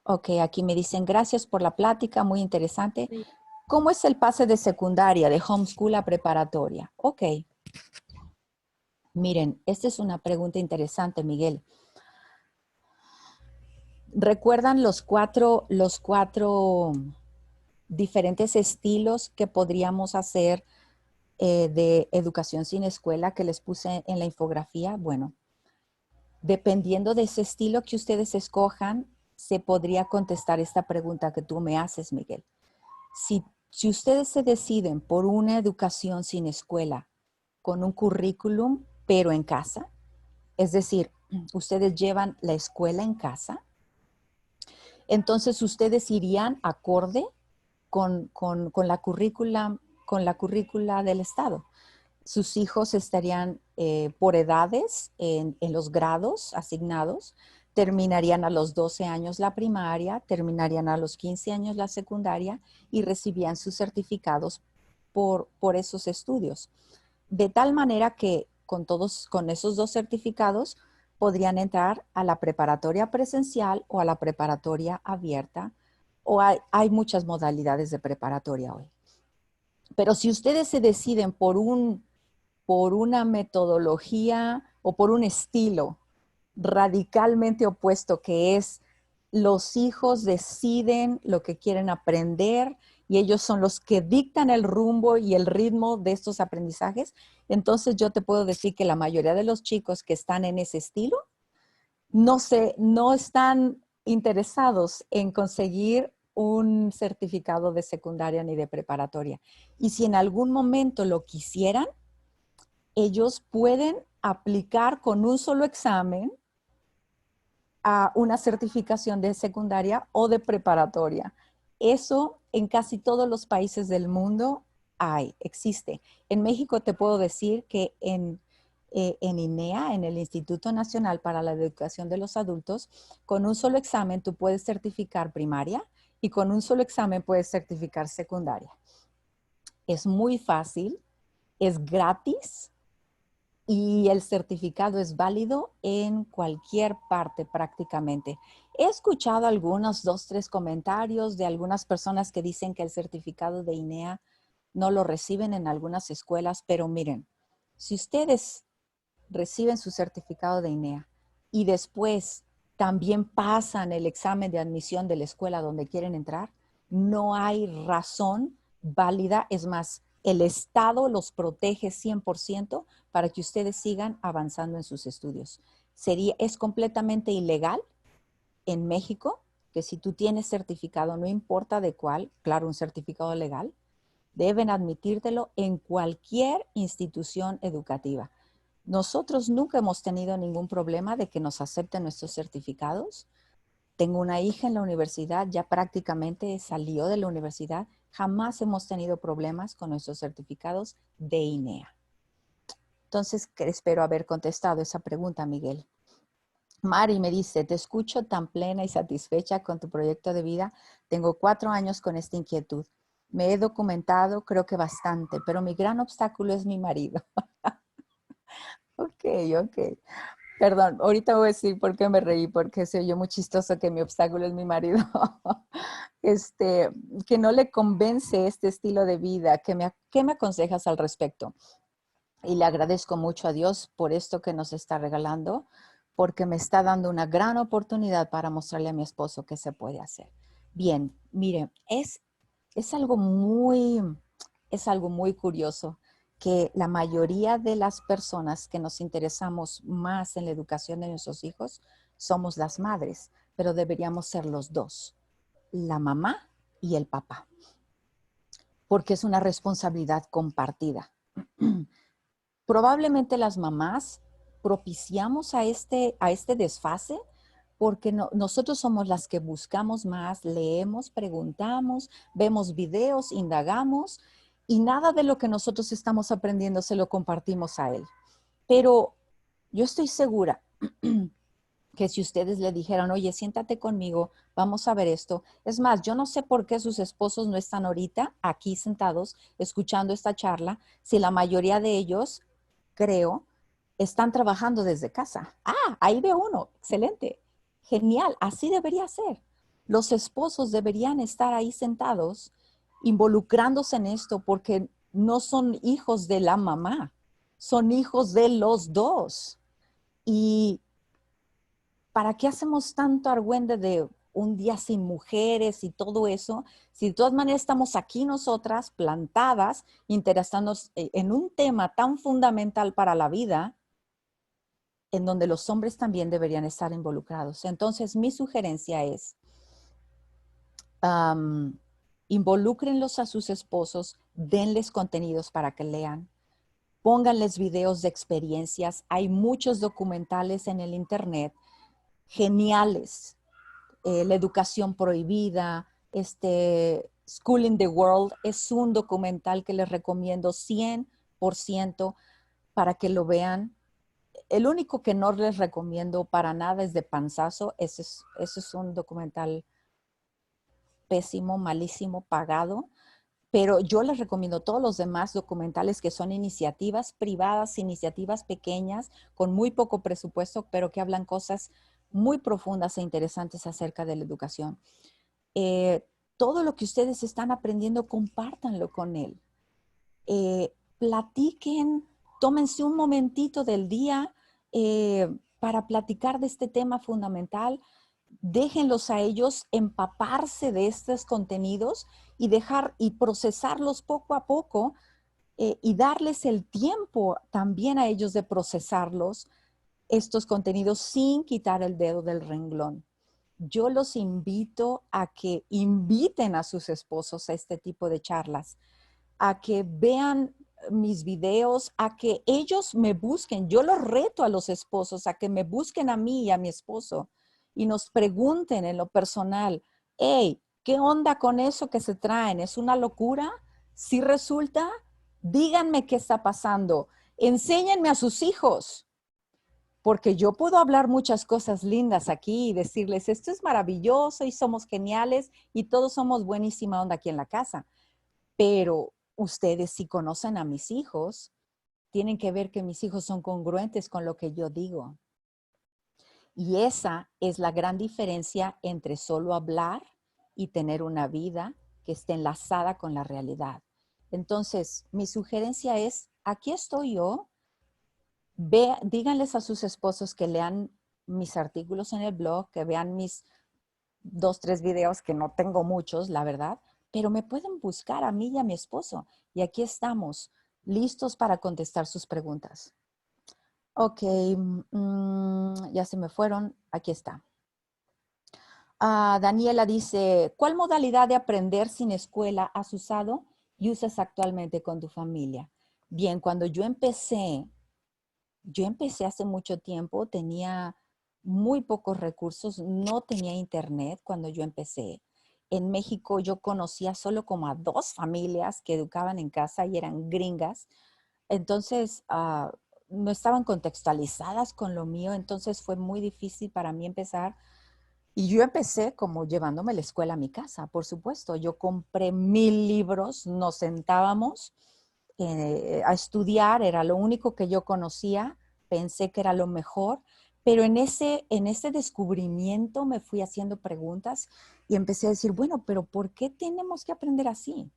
Ok, aquí me dicen, gracias por la plática, muy interesante. Sí. ¿Cómo es el pase de secundaria, de homeschool a preparatoria? Ok. Miren, esta es una pregunta interesante, Miguel. ¿Recuerdan los cuatro diferentes estilos que podríamos hacer de educación sin escuela que les puse en la infografía? Bueno, dependiendo de ese estilo que ustedes escojan, se podría contestar esta pregunta que tú me haces, Miguel. Si ustedes se deciden por una educación sin escuela, con un currículum, pero en casa, es decir, ustedes llevan la escuela en casa, entonces ustedes irían acorde con la currícula del Estado. Sus hijos estarían por edades en los grados asignados, terminarían a los 12 años la primaria, terminarían a los 15 años la secundaria y recibían sus certificados por esos estudios. De tal manera que con esos 2 certificados podrían entrar a la preparatoria presencial o a la preparatoria abierta, o hay muchas modalidades de preparatoria hoy. Pero si ustedes se deciden por una metodología o por un estilo radicalmente opuesto, que es los hijos deciden lo que quieren aprender y ellos son los que dictan el rumbo y el ritmo de estos aprendizajes, entonces yo te puedo decir que la mayoría de los chicos que están en ese estilo no están interesados en conseguir un certificado de secundaria ni de preparatoria. Y si en algún momento lo quisieran, ellos pueden aplicar con un solo examen a una certificación de secundaria o de preparatoria. Eso en casi todos los países del mundo existe. En México te puedo decir que en INEA, en el Instituto Nacional para la Educación de los Adultos, con un solo examen tú puedes certificar primaria y con un solo examen puedes certificar secundaria. Es muy fácil, es gratis y el certificado es válido en cualquier parte prácticamente. He escuchado algunos 2, 3 comentarios de algunas personas que dicen que el certificado de INEA no lo reciben en algunas escuelas, pero miren, si ustedes reciben su certificado de INEA y después también pasan el examen de admisión de la escuela donde quieren entrar, no hay razón válida. Es más, el Estado los protege 100% para que ustedes sigan avanzando en sus estudios. Es completamente ilegal en México que si tú tienes certificado, no importa de cuál, claro, un certificado legal, deben admitírtelo en cualquier institución educativa. Nosotros nunca hemos tenido ningún problema de que nos acepten nuestros certificados. Tengo una hija en la universidad, ya prácticamente salió de la universidad. Jamás hemos tenido problemas con nuestros certificados de INEA. Entonces, espero haber contestado esa pregunta, Miguel. Mari me dice, te escucho tan plena y satisfecha con tu proyecto de vida. Tengo 4 años con esta inquietud. Me he documentado, creo que bastante, pero mi gran obstáculo es mi marido. Ok. Perdón, ahorita voy a decir por qué me reí, porque se oyó muy chistoso que mi obstáculo es mi marido. Que no le convence este estilo de vida. ¿Qué me aconsejas al respecto? Y le agradezco mucho a Dios por esto que nos está regalando, porque me está dando una gran oportunidad para mostrarle a mi esposo qué se puede hacer. Bien, mire, es algo muy curioso que la mayoría de las personas que nos interesamos más en la educación de nuestros hijos somos las madres, pero deberíamos ser los dos, la mamá y el papá, porque es una responsabilidad compartida. Probablemente las mamás propiciamos a este desfase porque nosotros somos las que buscamos más, leemos, preguntamos, vemos videos, indagamos y nada de lo que nosotros estamos aprendiendo se lo compartimos a él. Pero yo estoy segura que si ustedes le dijeran, oye, siéntate conmigo, vamos a ver esto. Es más, yo no sé por qué sus esposos no están ahorita aquí sentados escuchando esta charla, si la mayoría de ellos, creo, están trabajando desde casa. Ah, ahí veo uno, excelente, genial, así debería ser. Los esposos deberían estar ahí sentados, involucrándose en esto, porque no son hijos de la mamá, son hijos de los dos. Y ¿para qué hacemos tanto argüende de un día sin mujeres y todo eso? Si de todas maneras estamos aquí nosotras, plantadas, interesando en un tema tan fundamental para la vida, en donde los hombres también deberían estar involucrados. Entonces, mi sugerencia es, involúcrenlos a sus esposos, denles contenidos para que lean, pónganles videos de experiencias. Hay muchos documentales en el internet geniales. La educación prohibida, School in the World, es un documental que les recomiendo 100% para que lo vean. El único que no les recomiendo para nada es de panzazo. Ese es un documental pésimo, malísimo, pagado. Pero yo les recomiendo todos los demás documentales que son iniciativas privadas, iniciativas pequeñas, con muy poco presupuesto, pero que hablan cosas muy profundas e interesantes acerca de la educación. Todo lo que ustedes están aprendiendo, compártanlo con él. Platiquen, tómense un momentito del día para platicar de este tema fundamental. déjenlos a ellos empaparse de estos contenidos y procesarlos poco a poco y darles el tiempo también a ellos de procesarlos, estos contenidos sin quitar el dedo del renglón. Yo los invito a que inviten a sus esposos a este tipo de charlas, a que vean mis videos, a que ellos me busquen. Yo los reto a los esposos a que me busquen a mí y a mi esposo y nos pregunten en lo personal, hey, ¿qué onda con eso que se traen? ¿Es una locura? ¿Sí resulta? Díganme qué está pasando. Enséñenme a sus hijos. Porque yo puedo hablar muchas cosas lindas aquí y decirles, esto es maravilloso y somos geniales y todos somos buenísima onda aquí en la casa. Pero ustedes, si conocen a mis hijos, tienen que ver que mis hijos son congruentes con lo que yo digo. Y esa es la gran diferencia entre solo hablar y tener una vida que esté enlazada con la realidad. Entonces, mi sugerencia es, aquí estoy yo. Díganles a sus esposos que lean mis artículos en el blog, que vean mis 2, 3 videos, que no tengo muchos, la verdad, pero me pueden buscar a mí y a mi esposo. Y aquí estamos, listos para contestar sus preguntas. Ok, ya se me fueron. Aquí está. Daniela dice, ¿cuál modalidad de aprender sin escuela has usado y usas actualmente con tu familia? Bien, cuando yo empecé hace mucho tiempo, tenía muy pocos recursos, no tenía internet cuando yo empecé. En México yo conocía solo como a 2 familias que educaban en casa y eran gringas. Entonces, no estaban contextualizadas con lo mío, entonces fue muy difícil para mí empezar. Y yo empecé como llevándome la escuela a mi casa, por supuesto. Yo compré 1000 libros, nos sentábamos a estudiar, era lo único que yo conocía, pensé que era lo mejor, pero en ese descubrimiento me fui haciendo preguntas y empecé a decir, bueno, pero ¿por qué tenemos que aprender así?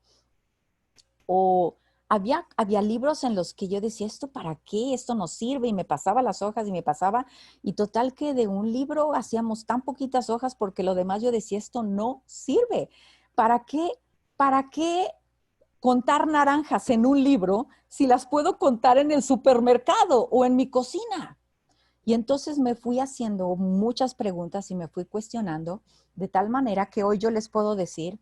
O había libros en los que yo decía, ¿esto para qué? Esto no sirve, y me pasaba las hojas y me pasaba, y total que de un libro hacíamos tan poquitas hojas porque lo demás yo decía, esto no sirve. ¿Para qué? ¿Para qué contar naranjas en un libro si las puedo contar en el supermercado o en mi cocina? Y entonces me fui haciendo muchas preguntas y me fui cuestionando de tal manera que hoy yo les puedo decir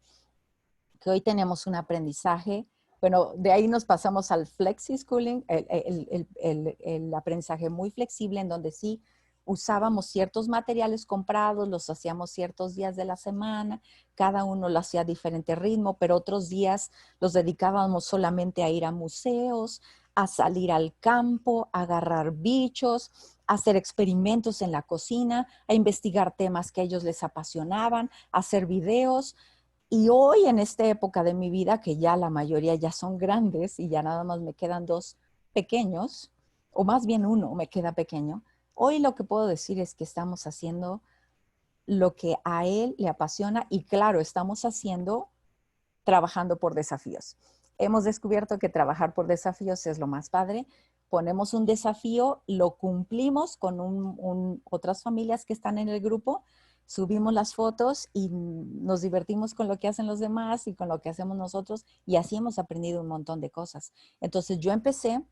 que hoy tenemos un aprendizaje. Bueno, de ahí nos pasamos al flexi schooling, el aprendizaje muy flexible en donde sí usábamos ciertos materiales comprados, los hacíamos ciertos días de la semana, cada uno lo hacía a diferente ritmo, pero otros días los dedicábamos solamente a ir a museos, a salir al campo, a agarrar bichos, a hacer experimentos en la cocina, a investigar temas que a ellos les apasionaban, a hacer videos. Y hoy, en esta época de mi vida, que ya la mayoría ya son grandes y ya nada más me quedan 2 pequeños, o más bien uno me queda pequeño, hoy lo que puedo decir es que estamos haciendo lo que a él le apasiona y claro, estamos trabajando por desafíos. Hemos descubierto que trabajar por desafíos es lo más padre. Ponemos un desafío, lo cumplimos con otras familias que están en el grupo, subimos las fotos y nos divertimos con lo que hacen los demás y con lo que hacemos nosotros y así hemos aprendido un montón de cosas. Entonces yo empecé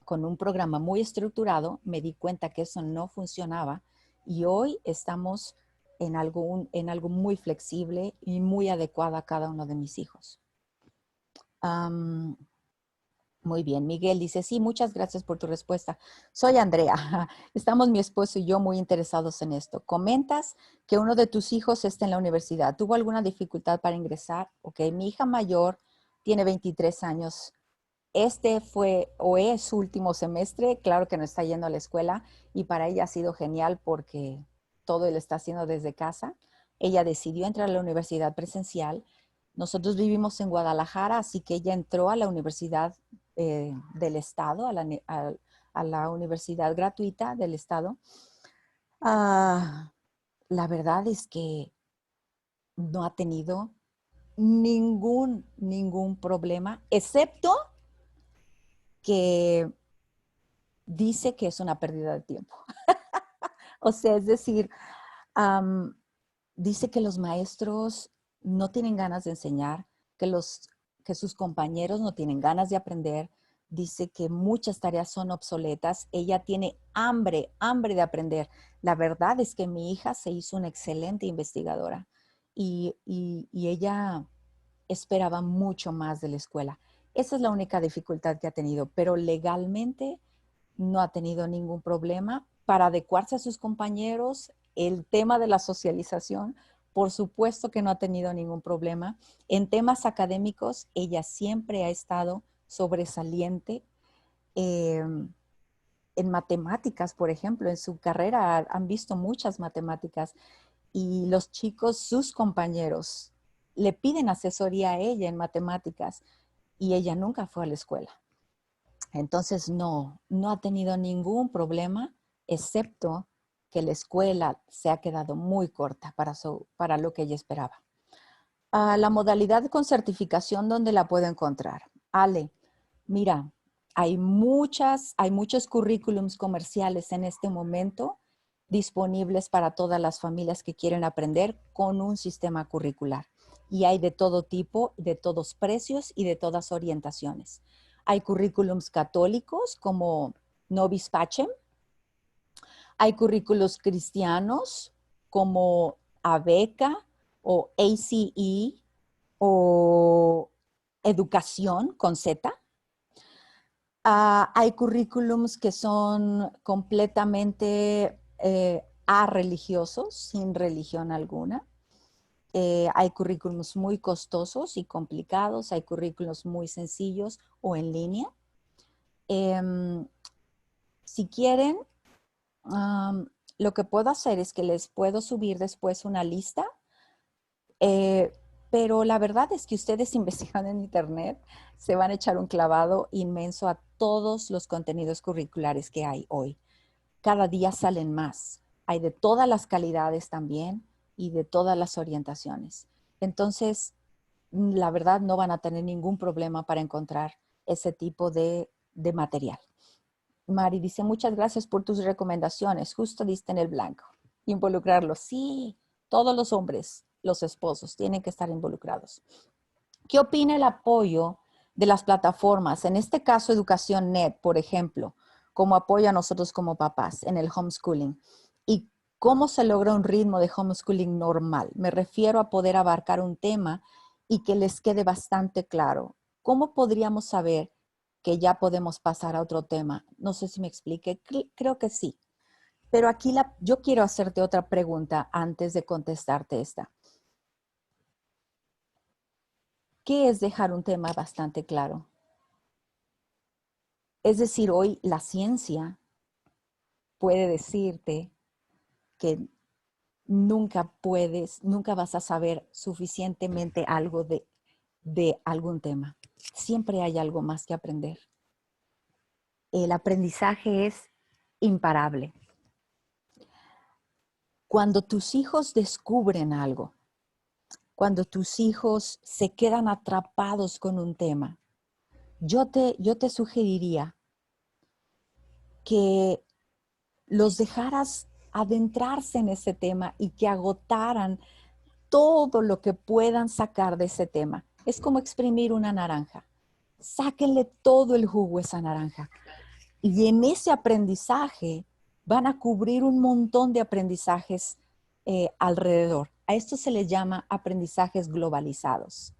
con un programa muy estructurado, me di cuenta que eso no funcionaba y hoy estamos en algo muy flexible y muy adecuado a cada uno de mis hijos. Muy bien, Miguel dice, sí, muchas gracias por tu respuesta. Soy Andrea. Estamos mi esposo y yo muy interesados en esto. Comentas que uno de tus hijos está en la universidad. ¿Tuvo alguna dificultad para ingresar? Ok, mi hija mayor tiene 23 años. Este fue o es su último semestre. Claro que no está yendo a la escuela y para ella ha sido genial porque todo él está haciendo desde casa. Ella decidió entrar a la universidad presencial. Nosotros vivimos en Guadalajara, así que ella entró a la universidad del Estado, a la universidad gratuita del Estado. La verdad es que no ha tenido ningún problema, excepto que dice que es una pérdida de tiempo. O sea, es decir, Am, dice que los maestros no tienen ganas de enseñar, que sus compañeros no tienen ganas de aprender. Dice que muchas tareas son obsoletas. Ella tiene hambre de aprender. La verdad es que mi hija se hizo una excelente investigadora y ella esperaba mucho más de la escuela. Esa es la única dificultad que ha tenido, pero legalmente no ha tenido ningún problema para adecuarse a sus compañeros. El tema de la socialización, por supuesto que no ha tenido ningún problema. En temas académicos, ella siempre ha estado sobresaliente. En matemáticas, por ejemplo, en su carrera han visto muchas matemáticas y los chicos, sus compañeros, le piden asesoría a ella en matemáticas y ella nunca fue a la escuela. Entonces no ha tenido ningún problema, excepto que la escuela se ha quedado muy corta para lo que ella esperaba. La modalidad con certificación, ¿dónde la puedo encontrar? Ale, mira, hay muchos currículums comerciales en este momento disponibles para todas las familias que quieren aprender con un sistema curricular. Y hay de todo tipo, de todos precios y de todas orientaciones. Hay currículums católicos como Nobis Pacem. Hay currículos cristianos como ABECA o ACE o Educación con Z. Hay currículums que son completamente religiosos, sin religión alguna. Hay currículums muy costosos y complicados, hay currículums muy sencillos o en línea. Si quieren, lo que puedo hacer es que les puedo subir después una lista, pero la verdad es que ustedes investigando en internet se van a echar un clavado inmenso a todos los contenidos curriculares que hay hoy. Cada día salen más. Hay de todas las calidades también y de todas las orientaciones. Entonces, la verdad no van a tener ningún problema para encontrar ese tipo de material. Mari dice, muchas gracias por tus recomendaciones. Justo diste en el blanco. Involucrarlos. Sí, todos los hombres, los esposos, tienen que estar involucrados. ¿Qué opina el apoyo de las plataformas? En este caso, Educación Net, por ejemplo, como apoyo a nosotros como papás en el homeschooling. ¿Y cómo se logra un ritmo de homeschooling normal? Me refiero a poder abarcar un tema y que les quede bastante claro. ¿Cómo podríamos saber que ya podemos pasar a otro tema? No sé si me explique. Creo que sí. Pero aquí yo quiero hacerte otra pregunta antes de contestarte esta. ¿Qué es dejar un tema bastante claro? Es decir, hoy la ciencia puede decirte que nunca vas a saber suficientemente algo de algún tema. Siempre hay algo más que aprender. El aprendizaje es imparable. Cuando tus hijos descubren algo, cuando tus hijos se quedan atrapados con un tema, yo te sugeriría que los dejaras adentrarse en ese tema y que agotaran todo lo que puedan sacar de ese tema. Es como exprimir una naranja. Sáquenle todo el jugo a esa naranja. Y en ese aprendizaje van a cubrir un montón de aprendizajes alrededor. A esto se le llama aprendizajes globalizados.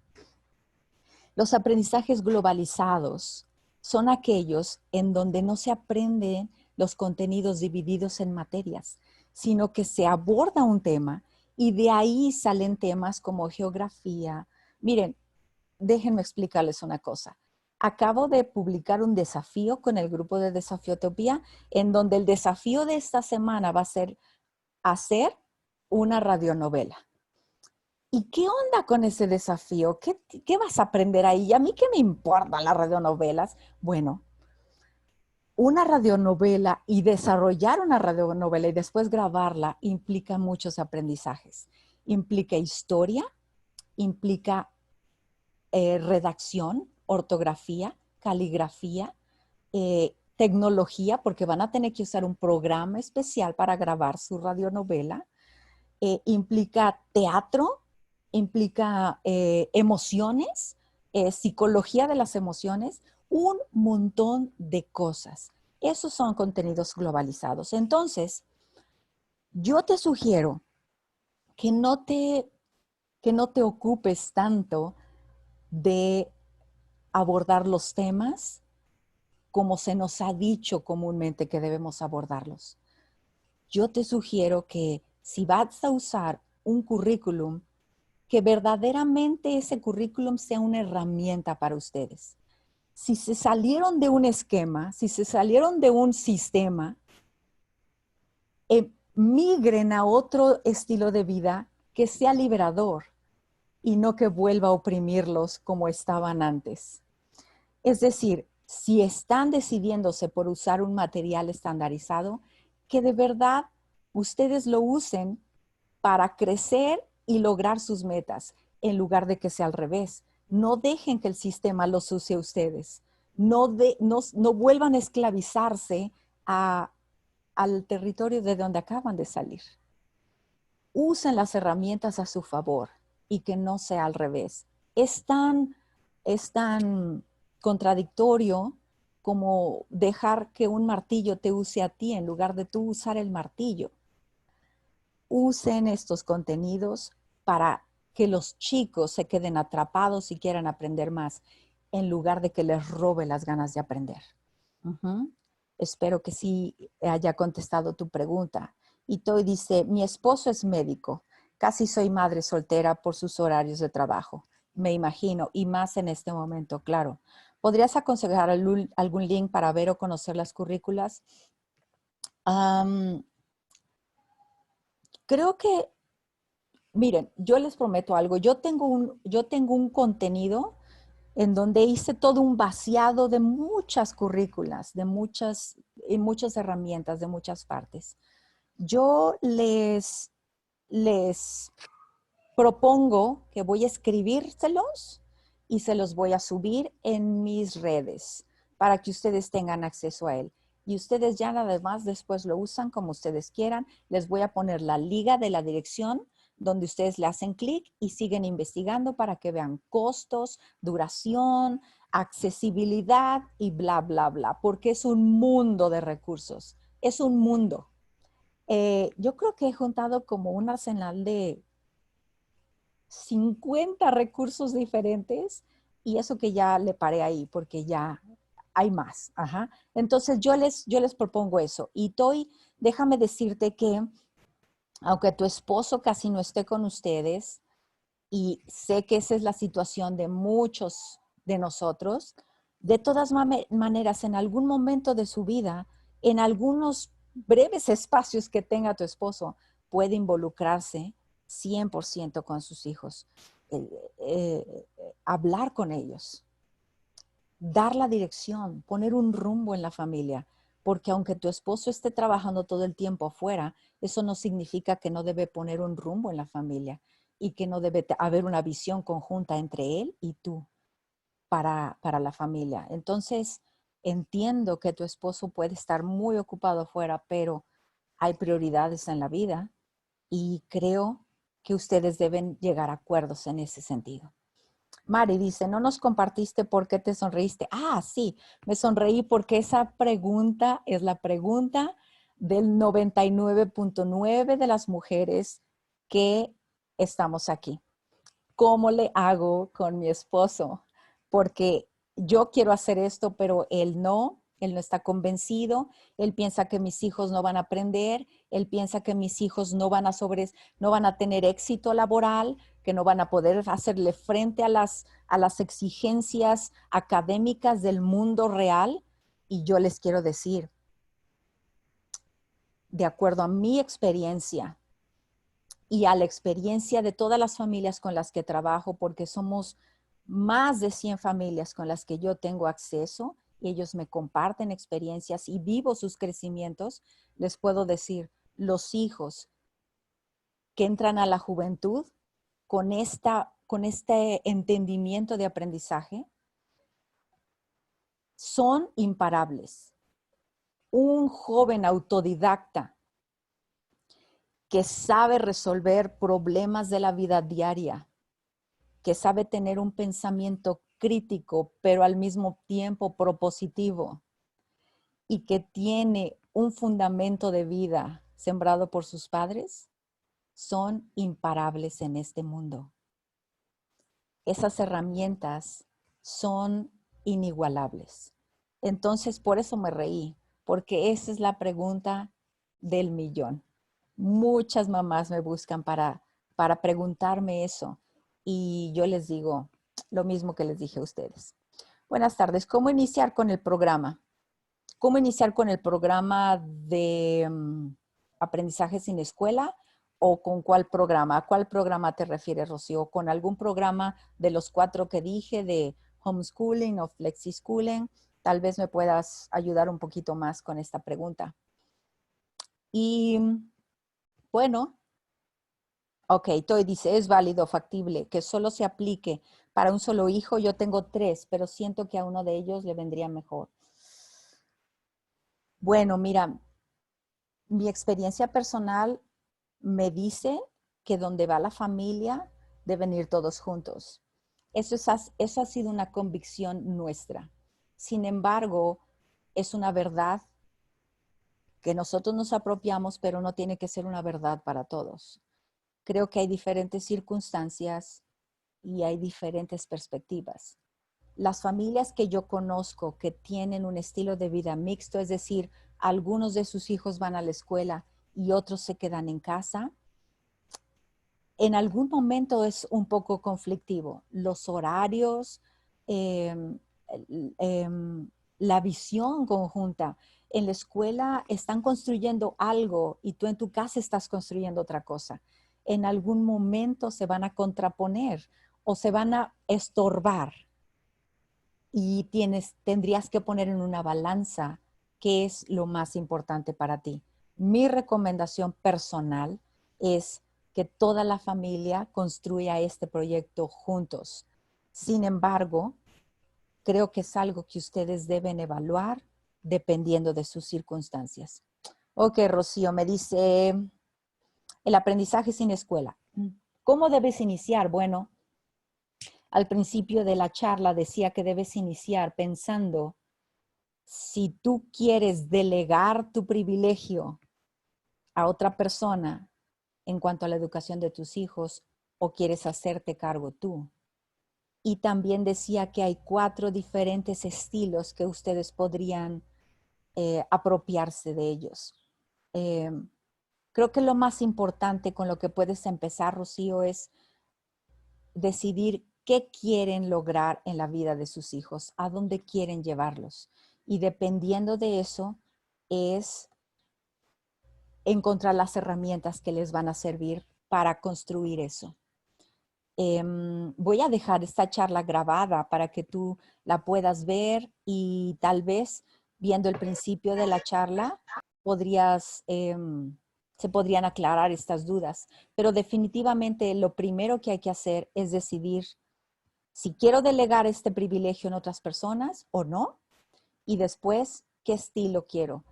Los aprendizajes globalizados son aquellos en donde no se aprenden los contenidos divididos en materias, sino que se aborda un tema y de ahí salen temas como geografía. Miren, déjenme explicarles una cosa. Acabo de publicar un desafío con el grupo de Desafiotopía, en donde el desafío de esta semana va a ser hacer una radionovela. ¿Y qué onda con ese desafío? ¿Qué vas a aprender ahí? ¿A mí qué me importan las radionovelas? Bueno, una radionovela y desarrollar una radionovela y después grabarla implica muchos aprendizajes. Implica historia, implica redacción, ortografía, caligrafía, tecnología, porque van a tener que usar un programa especial para grabar su radionovela. implica teatro, implica emociones, psicología de las emociones, un montón de cosas. Esos son contenidos globalizados. Entonces, yo te sugiero que no te ocupes tanto de abordar los temas como se nos ha dicho comúnmente que debemos abordarlos. Yo te sugiero que si vas a usar un currículum, que verdaderamente ese currículum sea una herramienta para ustedes. Si se salieron de un esquema, si se salieron de un sistema, migren a otro estilo de vida que sea liberador y no que vuelva a oprimirlos como estaban antes. Es decir, si están decidiéndose por usar un material estandarizado, que de verdad ustedes lo usen para crecer y lograr sus metas, en lugar de que sea al revés. No dejen que el sistema los use a ustedes. No vuelvan a esclavizarse al territorio de donde acaban de salir. Usen las herramientas a su favor y que no sea al revés. Es tan contradictorio como dejar que un martillo te use a ti en lugar de tú usar el martillo. Usen estos contenidos para que los chicos se queden atrapados y quieran aprender más, en lugar de que les robe las ganas de aprender. Espero que sí haya contestado tu pregunta. Y Toy dice, mi esposo es médico. Casi soy madre soltera por sus horarios de trabajo. Me imagino, y más en este momento, claro. ¿Podrías aconsejar algún link para ver o conocer las currículas? Creo que, miren, yo les prometo algo. Yo tengo un contenido en donde hice todo un vaciado de muchas currículas, de muchas herramientas, de muchas partes. Yo les propongo que voy a escribírselos y se los voy a subir en mis redes para que ustedes tengan acceso a él. Y ustedes ya nada más después lo usan como ustedes quieran. Les voy a poner la liga de la dirección donde ustedes le hacen clic y siguen investigando para que vean costos, duración, accesibilidad y bla, bla, bla, porque es un mundo de recursos. Es un mundo. Yo creo que he juntado como un arsenal de 50 recursos diferentes y eso que ya le paré ahí porque ya hay más. Ajá. Entonces yo les propongo eso. Y Toy, déjame decirte que aunque tu esposo casi no esté con ustedes y sé que esa es la situación de muchos de nosotros, de todas maneras en algún momento de su vida, en algunos breves espacios que tenga tu esposo, puede involucrarse 100% con sus hijos, hablar con ellos, dar la dirección, poner un rumbo en la familia, porque aunque tu esposo esté trabajando todo el tiempo afuera, eso no significa que no debe poner un rumbo en la familia y que no debe haber una visión conjunta entre él y tú para la familia. Entonces, entiendo que tu esposo puede estar muy ocupado afuera, pero hay prioridades en la vida y creo que ustedes deben llegar a acuerdos en ese sentido. Mari dice, no nos compartiste por qué te sonreíste. Ah, sí, me sonreí porque esa pregunta es la pregunta del 99.9 de las mujeres que estamos aquí. ¿Cómo le hago con mi esposo? Porque yo quiero hacer esto, pero él no está convencido, él piensa que mis hijos no van a aprender, él piensa que mis hijos no van a tener éxito laboral, que no van a poder hacerle frente a las exigencias académicas del mundo real. Y yo les quiero decir, de acuerdo a mi experiencia y a la experiencia de todas las familias con las que trabajo, porque somos más de 100 familias con las que yo tengo acceso y ellos me comparten experiencias y vivo sus crecimientos, les puedo decir, los hijos que entran a la juventud con este entendimiento de aprendizaje son imparables. Un joven autodidacta que sabe resolver problemas de la vida diaria, que sabe tener un pensamiento crítico, pero al mismo tiempo propositivo, y que tiene un fundamento de vida sembrado por sus padres, son imparables en este mundo. Esas herramientas son inigualables. Entonces, por eso me reí, porque esa es la pregunta del millón. Muchas mamás me buscan para preguntarme eso y yo les digo lo mismo que les dije a ustedes. Buenas tardes. ¿Cómo iniciar con el programa? ¿Cómo iniciar con el programa de aprendizaje sin escuela? ¿O con cuál programa? ¿A cuál programa te refieres, Rocío? ¿Con algún programa de los 4 que dije de homeschooling o flexischooling? Tal vez me puedas ayudar un poquito más con esta pregunta. Y bueno, ok, Toy dice, es válido, factible, que solo se aplique para un solo hijo. Yo tengo 3, pero siento que a uno de ellos le vendría mejor. Bueno, mira, mi experiencia personal me dice que donde va la familia deben ir todos juntos. Eso ha sido una convicción nuestra. Sin embargo, es una verdad que nosotros nos apropiamos, pero no tiene que ser una verdad para todos. Creo que hay diferentes circunstancias y hay diferentes perspectivas. Las familias que yo conozco que tienen un estilo de vida mixto, es decir, algunos de sus hijos van a la escuela y otros se quedan en casa, en algún momento es un poco conflictivo. Los horarios, eh, eh, la visión conjunta. En la escuela están construyendo algo y tú en tu casa estás construyendo otra cosa. En algún momento se van a contraponer o se van a estorbar y tendrías que poner en una balanza qué es lo más importante para ti. Mi recomendación personal es que toda la familia construya este proyecto juntos. Sin embargo, creo que es algo que ustedes deben evaluar dependiendo de sus circunstancias. Ok, Rocío, me dice, el aprendizaje sin escuela. ¿Cómo debes iniciar? Bueno, al principio de la charla decía que debes iniciar pensando si tú quieres delegar tu privilegio a otra persona en cuanto a la educación de tus hijos o quieres hacerte cargo tú. Y también decía que hay 4 diferentes estilos que ustedes podrían apropiarse de ellos. Creo que lo más importante con lo que puedes empezar, Rocío, es decidir qué quieren lograr en la vida de sus hijos, a dónde quieren llevarlos. Y dependiendo de eso, es encontrar las herramientas que les van a servir para construir eso. Voy a dejar esta charla grabada para que tú la puedas ver y tal vez viendo el principio de la charla se podrían aclarar estas dudas. Pero definitivamente lo primero que hay que hacer es decidir si quiero delegar este privilegio en otras personas o no. Y después, ¿qué estilo quiero?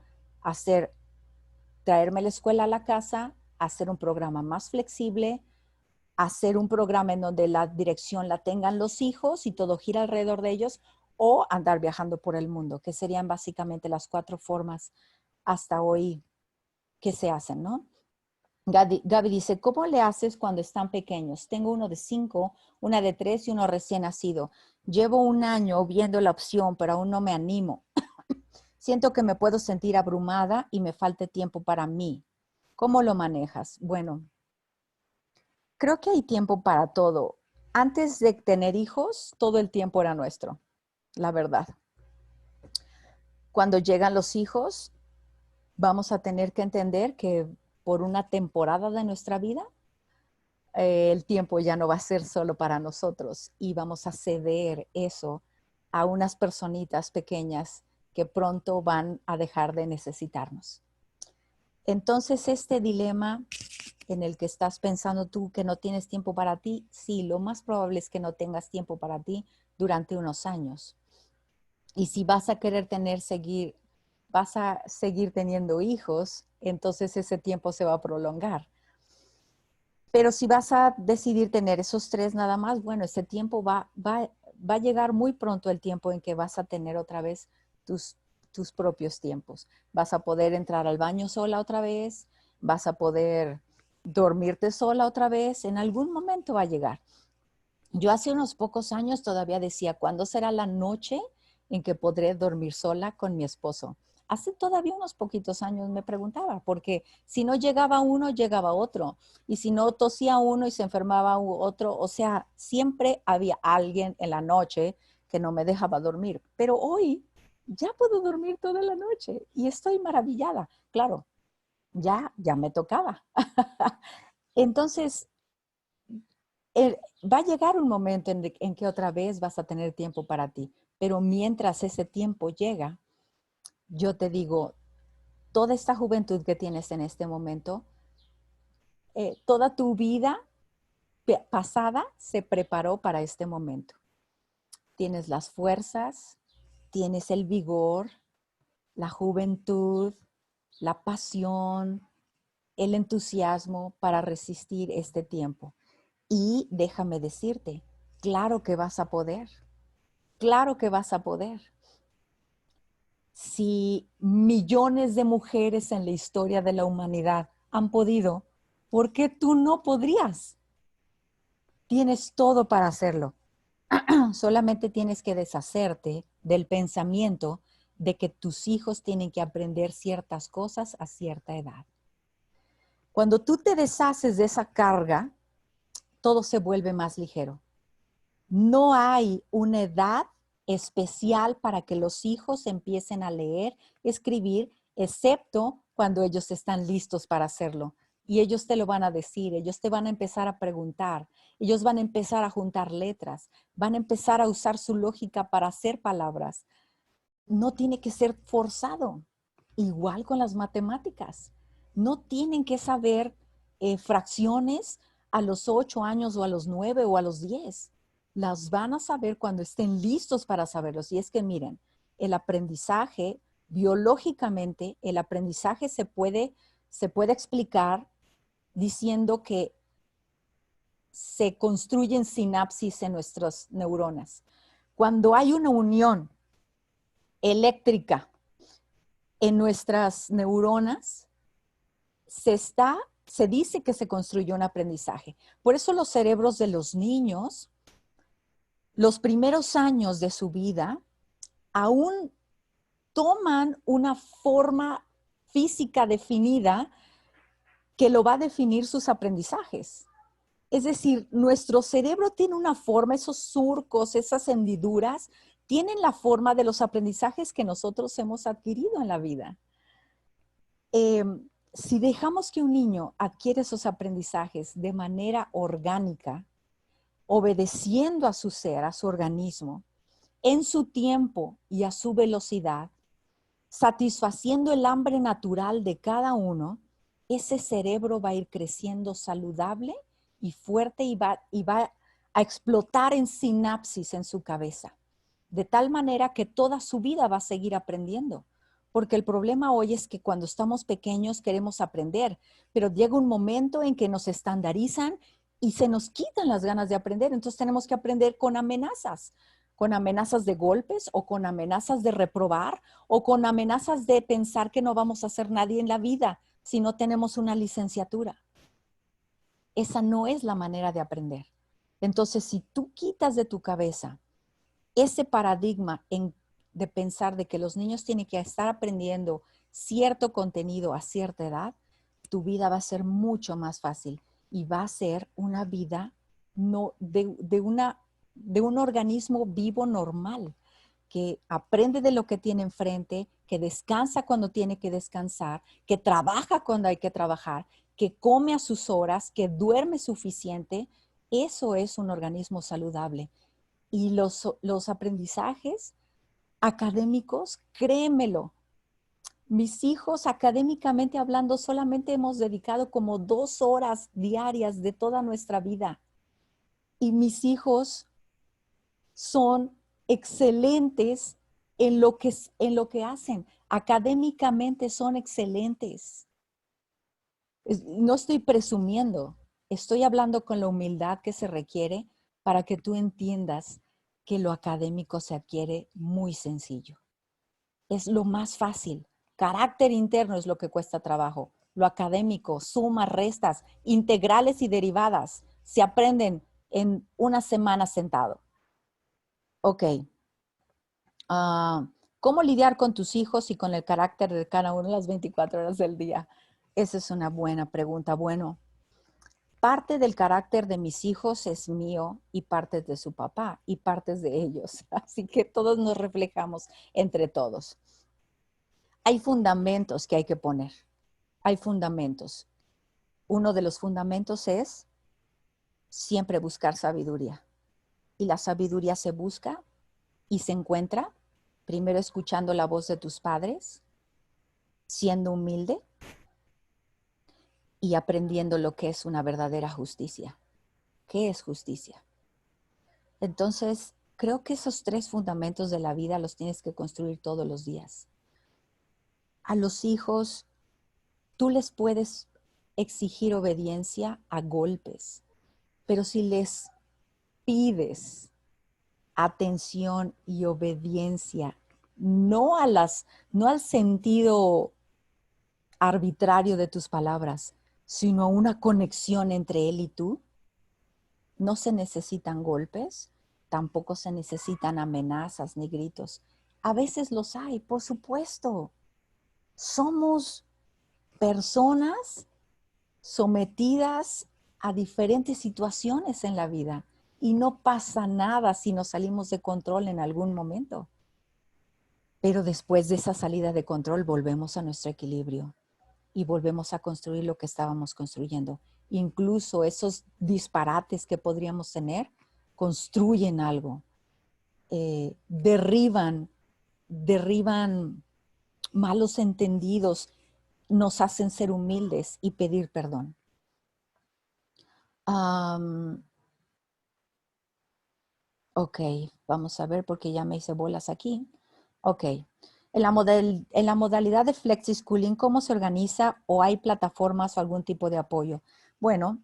Traerme la escuela a la casa, hacer un programa más flexible, hacer un programa en donde la dirección la tengan los hijos y todo gira alrededor de ellos, o andar viajando por el mundo, que serían básicamente las 4 formas hasta hoy que se hacen, ¿no? Gaby dice, ¿cómo le haces cuando están pequeños? Tengo uno de 5, una de 3 y uno recién nacido. Llevo un año viendo la opción, pero aún no me animo. Siento que me puedo sentir abrumada y me falta tiempo para mí. ¿Cómo lo manejas? Bueno, creo que hay tiempo para todo. Antes de tener hijos, todo el tiempo era nuestro, la verdad. Cuando llegan los hijos, vamos a tener que entender que por una temporada de nuestra vida, el tiempo ya no va a ser solo para nosotros y vamos a ceder eso a unas personitas pequeñas que pronto van a dejar de necesitarnos. Entonces, este dilema en el que estás pensando tú que no tienes tiempo para ti, sí, lo más probable es que no tengas tiempo para ti durante unos años. Y si vas a querer vas a seguir teniendo hijos, entonces ese tiempo se va a prolongar. Pero si vas a decidir tener esos 3 nada más, bueno, ese tiempo va a llegar muy pronto el tiempo en que vas a tener otra vez tus propios tiempos. Vas a poder entrar al baño sola otra vez, vas a poder dormirte sola otra vez, en algún momento va a llegar. Yo hace unos pocos años todavía decía, ¿cuándo será la noche en que podré dormir sola con mi esposo? Hace todavía unos poquitos años me preguntaba, porque si no llegaba uno, llegaba otro. Y si no tosía uno y se enfermaba otro, o sea, siempre había alguien en la noche que no me dejaba dormir. Pero hoy ya puedo dormir toda la noche y estoy maravillada. Claro, ya me tocaba. Entonces, va a llegar un momento en que otra vez vas a tener tiempo para ti, pero mientras ese tiempo llega, yo te digo, toda esta juventud que tienes en este momento, toda tu vida pasada se preparó para este momento. Tienes las fuerzas, tienes el vigor, la juventud, la pasión, el entusiasmo para resistir este tiempo. Y déjame decirte, claro que vas a poder, claro que vas a poder. Si millones de mujeres en la historia de la humanidad han podido, ¿por qué tú no podrías? Tienes todo para hacerlo. Solamente tienes que deshacerte del pensamiento de que tus hijos tienen que aprender ciertas cosas a cierta edad. Cuando tú te deshaces de esa carga, todo se vuelve más ligero. No hay una edad especial para que los hijos empiecen a leer, escribir, excepto cuando ellos están listos para hacerlo. Y ellos te lo van a decir, ellos te van a empezar a preguntar, ellos van a empezar a juntar letras, van a empezar a usar su lógica para hacer palabras. No tiene que ser forzado. Igual con las matemáticas. No tienen que saber fracciones a los 8 años o a los 9 o a los 10. Las van a saber cuando estén listos para saberlos. Y es que miren, el aprendizaje, biológicamente, el aprendizaje se puede explicar diciendo que se construyen sinapsis en nuestras neuronas. Cuando hay una unión eléctrica en nuestras neuronas, se dice que se construyó un aprendizaje. Por eso los cerebros de los niños, los primeros años de su vida, aún toman una forma física definida que lo va a definir sus aprendizajes. Es decir, nuestro cerebro tiene una forma, esos surcos, esas hendiduras, tienen la forma de los aprendizajes que nosotros hemos adquirido en la vida. Si dejamos que un niño adquiere esos aprendizajes de manera orgánica, obedeciendo a su ser, a su organismo, en su tiempo y a su velocidad, satisfaciendo el hambre natural de cada uno, ese cerebro va a ir creciendo saludable y fuerte y va a explotar en sinapsis en su cabeza, de tal manera que toda su vida va a seguir aprendiendo. Porque el problema hoy es que cuando estamos pequeños queremos aprender, pero llega un momento en que nos estandarizan y se nos quitan las ganas de aprender. Entonces tenemos que aprender con amenazas de golpes o con amenazas de reprobar o con amenazas de pensar que no vamos a ser nadie en la vida si no tenemos una licenciatura. Esa no es la manera de aprender. Entonces, si tú quitas de tu cabeza ese paradigma de pensar de que los niños tienen que estar aprendiendo cierto contenido a cierta edad, tu vida va a ser mucho más fácil y va a ser una vida de un organismo vivo normal, que aprende de lo que tiene enfrente, que descansa cuando tiene que descansar, que trabaja cuando hay que trabajar, que come a sus horas, que duerme suficiente. Eso es un organismo saludable. Y los aprendizajes académicos, créemelo, mis hijos académicamente hablando solamente hemos dedicado como 2 horas diarias de toda nuestra vida. Y mis hijos son excelentes en lo que hacen. Académicamente son excelentes. No estoy presumiendo, Estoy hablando con la humildad que se requiere para que tú entiendas que lo académico se adquiere muy sencillo. Es lo más fácil. Carácter interno es lo que cuesta trabajo. Lo académico, sumas, restas, integrales y derivadas, se aprenden en una semana sentado. Ok. ¿Cómo lidiar con tus hijos y con el carácter de cada uno las 24 horas del día? Esa es una buena pregunta. Bueno, parte del carácter de mis hijos es mío y partes de su papá y partes de ellos. Así que todos nos reflejamos entre todos. Hay fundamentos que hay que poner. Hay fundamentos. Uno de los fundamentos es siempre buscar sabiduría. Y la sabiduría se busca y se encuentra primero escuchando la voz de tus padres, siendo humilde y aprendiendo lo que es una verdadera justicia. ¿Qué es justicia? Entonces, creo que esos 3 fundamentos de la vida los tienes que construir todos los días. A los hijos, tú les puedes exigir obediencia a golpes, pero si les pides atención y obediencia, no al sentido arbitrario de tus palabras, sino a una conexión entre él y tú, no se necesitan golpes, tampoco se necesitan amenazas ni gritos. A veces los hay, por supuesto. Somos personas sometidas a diferentes situaciones en la vida y no pasa nada si nos salimos de control en algún momento. Pero después de esa salida de control volvemos a nuestro equilibrio y volvemos a construir lo que estábamos construyendo. Incluso esos disparates que podríamos tener construyen algo, derriban malos entendidos, nos hacen ser humildes y pedir perdón. Ok, vamos a ver porque ya me hice bolas aquí. Ok, en la modalidad de Flexi Schooling, ¿cómo se organiza o hay plataformas o algún tipo de apoyo? Bueno,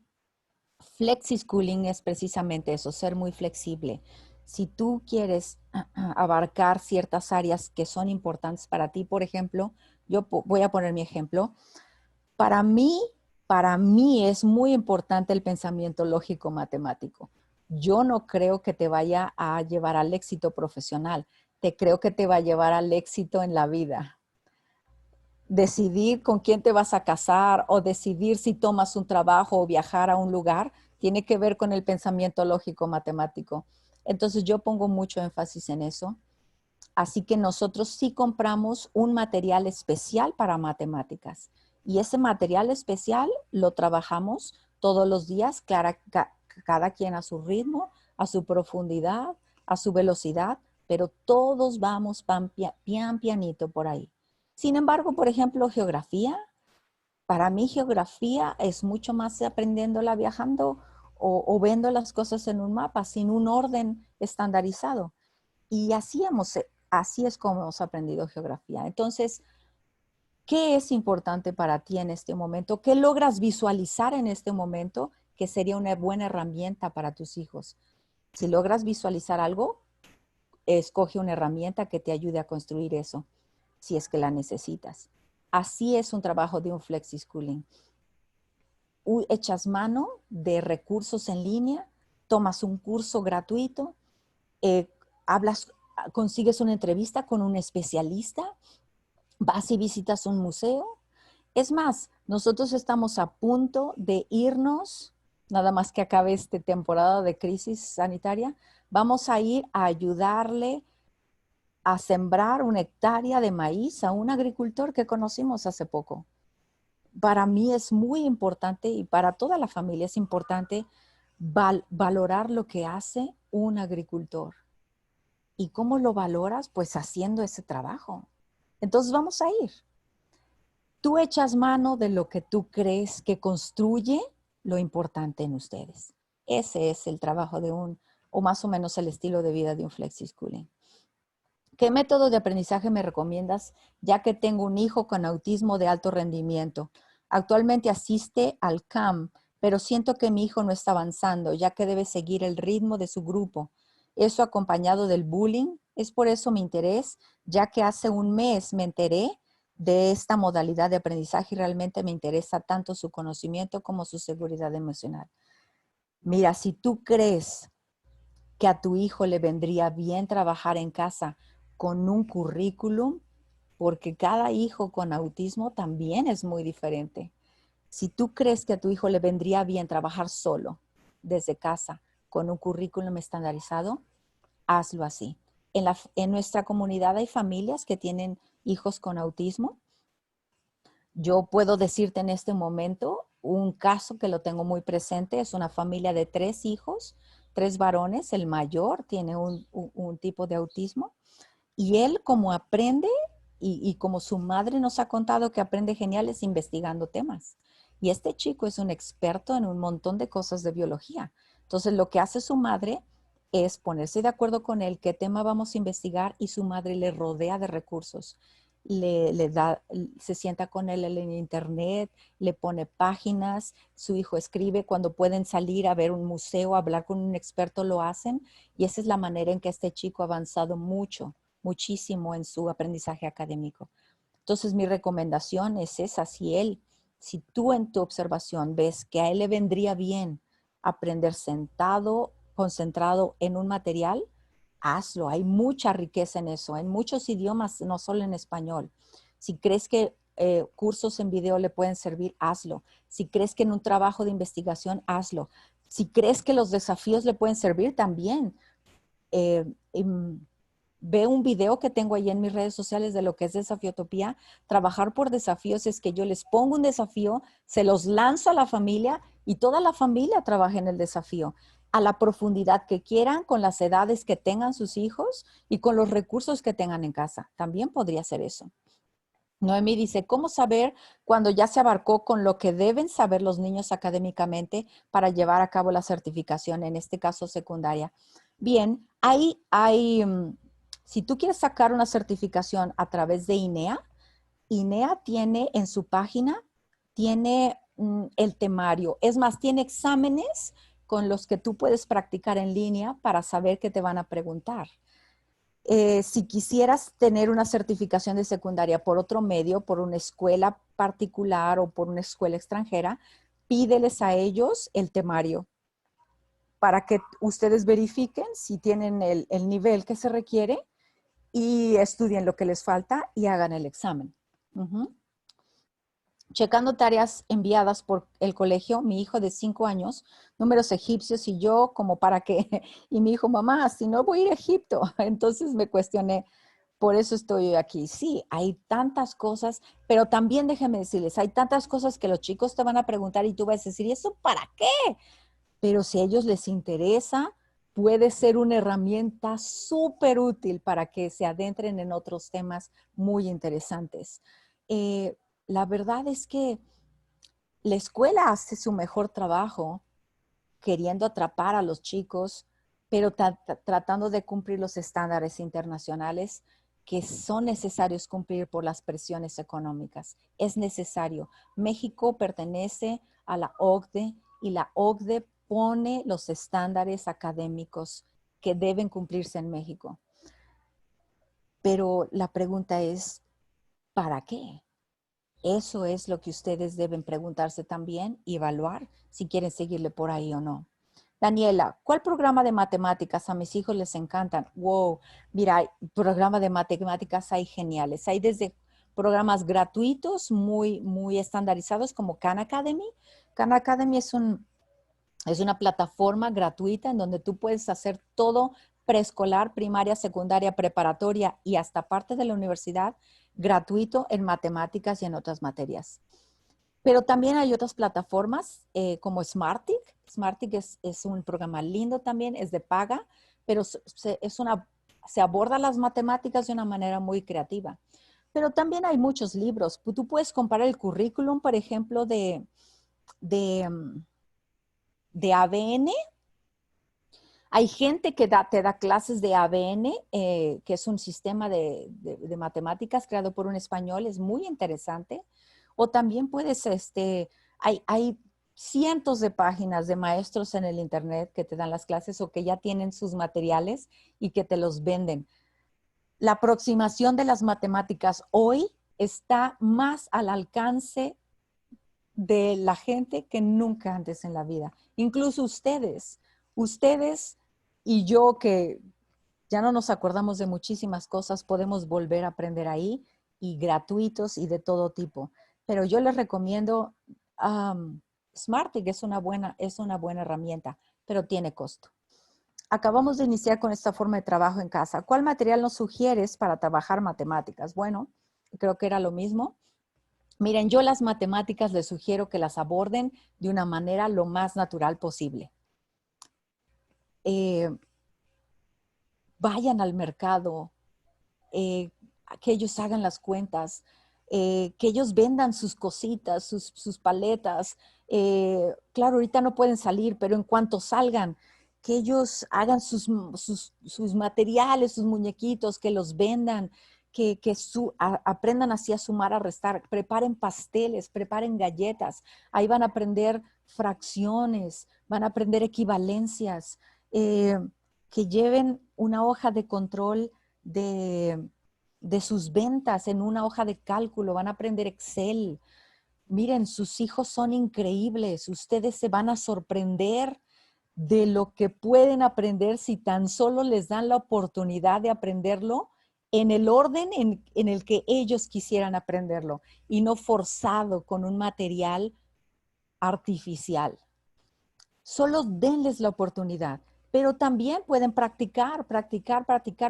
Flexi Schooling es precisamente eso, ser muy flexible. Si tú quieres abarcar ciertas áreas que son importantes para ti, por ejemplo, yo voy a poner mi ejemplo. Para mí es muy importante el pensamiento lógico matemático. Yo no creo que te vaya a llevar al éxito profesional, te creo que te va a llevar al éxito en la vida. Decidir con quién te vas a casar o decidir si tomas un trabajo o viajar a un lugar, tiene que ver con el pensamiento lógico matemático. Entonces yo pongo mucho énfasis en eso. Así que nosotros sí compramos un material especial para matemáticas. Y ese material especial lo trabajamos todos los días, cada quien a su ritmo, a su profundidad, a su velocidad, pero todos vamos pianito por ahí. Sin embargo, por ejemplo, geografía, para mí geografía es mucho más aprendiéndola viajando o viendo las cosas en un mapa, sin un orden estandarizado. Y así es como hemos aprendido geografía. Entonces, ¿qué es importante para ti en este momento? ¿Qué logras visualizar en este momento que sería una buena herramienta para tus hijos? Si logras visualizar algo, escoge una herramienta que te ayude a construir eso, si es que la necesitas. Así es un trabajo de un Flexi Schooling. Echas mano de recursos en línea, tomas un curso gratuito, consigues una entrevista con un especialista, vas y visitas un museo. Es más, nosotros estamos a punto de irnos, nada más que acabe esta temporada de crisis sanitaria, vamos a ir a ayudarle a sembrar una hectárea de maíz a un agricultor que conocimos hace poco. Para mí es muy importante y para toda la familia es importante valorar lo que hace un agricultor. ¿Y cómo lo valoras? Pues haciendo ese trabajo. Entonces vamos a ir. Tú echas mano de lo que tú crees que construye lo importante en ustedes. Ese es el trabajo o más o menos el estilo de vida de un Flexi Schooling. ¿Qué método de aprendizaje me recomiendas ya que tengo un hijo con autismo de alto rendimiento? Actualmente asiste al CAM, pero siento que mi hijo no está avanzando, ya que debe seguir el ritmo de su grupo. Eso acompañado del bullying, es por eso mi interés, ya que hace un mes me enteré de esta modalidad de aprendizaje y realmente me interesa tanto su conocimiento como su seguridad emocional. Mira, si tú crees que a tu hijo le vendría bien trabajar en casa con un currículum, porque cada hijo con autismo también es muy diferente. Si tú crees que a tu hijo le vendría bien trabajar solo desde casa con un currículum estandarizado, hazlo así. En nuestra comunidad hay familias que tienen hijos con autismo. Yo puedo decirte en este momento un caso que lo tengo muy presente. Es una familia de 3 hijos, 3 varones. El mayor tiene un tipo de autismo. Y él como aprende y como su madre nos ha contado que aprende genial es investigando temas. Y este chico es un experto en un montón de cosas de biología. Entonces lo que hace su madre es ponerse de acuerdo con él qué tema vamos a investigar y su madre le rodea de recursos. Se sienta con él en internet, le pone páginas, su hijo escribe, cuando pueden salir a ver un museo, hablar con un experto, lo hacen. Y esa es la manera en que este chico ha avanzado muchísimo en su aprendizaje académico. Entonces mi recomendación es esa, si tú en tu observación ves que a él le vendría bien aprender sentado, concentrado en un material, hazlo. Hay mucha riqueza en eso, en muchos idiomas, no solo en español. Si crees que cursos en video le pueden servir, hazlo. Si crees que en un trabajo de investigación, hazlo. Si crees que los desafíos le pueden servir, también. Eh, Ve un video que tengo ahí en mis redes sociales de lo que es Desafiotopía. Trabajar por desafíos es que yo les pongo un desafío, se los lanzo a la familia y toda la familia trabaja en el desafío a la profundidad que quieran, con las edades que tengan sus hijos y con los recursos que tengan en casa. También podría ser eso. Noemí dice, ¿cómo saber cuando ya se abarcó con lo que deben saber los niños académicamente para llevar a cabo la certificación, en este caso secundaria? Bien, si tú quieres sacar una certificación a través de INEA, INEA tiene en su página, tiene el temario. Es más, tiene exámenes con los que tú puedes practicar en línea para saber qué te van a preguntar. Si quisieras tener una certificación de secundaria por otro medio, por una escuela particular o por una escuela extranjera, pídeles a ellos el temario para que ustedes verifiquen si tienen el nivel que se requiere y estudien lo que les falta y hagan el examen. Checando tareas enviadas por el colegio, mi hijo de 5 años, números egipcios y yo como para qué. Y mi hijo, mamá, si no voy a ir a Egipto. Entonces me cuestioné, por eso estoy aquí. Sí, hay tantas cosas, pero también déjenme decirles, hay tantas cosas que los chicos te van a preguntar y tú vas a decir, ¿y eso para qué? Pero si a ellos les interesa, puede ser una herramienta súper útil para que se adentren en otros temas muy interesantes. La verdad es que la escuela hace su mejor trabajo queriendo atrapar a los chicos, pero tratando de cumplir los estándares internacionales que son necesarios cumplir por las presiones económicas. Es necesario. México pertenece a la OCDE y la OCDE pone los estándares académicos que deben cumplirse en México. Pero la pregunta es, ¿para qué? Eso es lo que ustedes deben preguntarse también y evaluar si quieren seguirle por ahí o no. Daniela, ¿cuál programa de matemáticas a mis hijos les encantan? Wow, mira, programa de matemáticas hay geniales. Hay desde programas gratuitos muy estandarizados como Khan Academy. Khan Academy es una plataforma gratuita en donde tú puedes hacer todo preescolar, primaria, secundaria, preparatoria y hasta parte de la universidad gratuito en matemáticas y en otras materias. Pero también hay otras plataformas como Smartick. Smartick es un programa lindo también, es de paga, pero se aborda las matemáticas de una manera muy creativa. Pero también hay muchos libros. Tú puedes comparar el currículum, por ejemplo, de ABN. Hay gente que te da clases de ABN, que es un sistema de matemáticas creado por un español, es muy interesante. O también puedes, hay cientos de páginas de maestros en el internet que te dan las clases o que ya tienen sus materiales y que te los venden. La aproximación de las matemáticas hoy está más al alcance de la gente que nunca antes en la vida. Incluso ustedes y yo que ya no nos acordamos de muchísimas cosas, podemos volver a aprender ahí y gratuitos y de todo tipo. Pero yo les recomiendo Smartick, es una buena herramienta, pero tiene costo. Acabamos de iniciar con esta forma de trabajo en casa. ¿Cuál material nos sugieres para trabajar matemáticas? Bueno, creo que era lo mismo. Miren, yo las matemáticas les sugiero que las aborden de una manera lo más natural posible. Vayan al mercado, que ellos hagan las cuentas, que ellos vendan sus cositas, sus paletas. Claro, ahorita no pueden salir, pero en cuanto salgan, que ellos hagan sus materiales, sus muñequitos, que los vendan, que aprendan así a sumar, a restar, preparen pasteles, preparen galletas, ahí van a aprender fracciones, van a aprender equivalencias, que lleven una hoja de control de sus ventas en una hoja de cálculo, van a aprender Excel. Miren, sus hijos son increíbles, ustedes se van a sorprender de lo que pueden aprender si tan solo les dan la oportunidad de aprenderlo en el orden en el que ellos quisieran aprenderlo y no forzado con un material artificial. Solo denles la oportunidad, pero también pueden practicar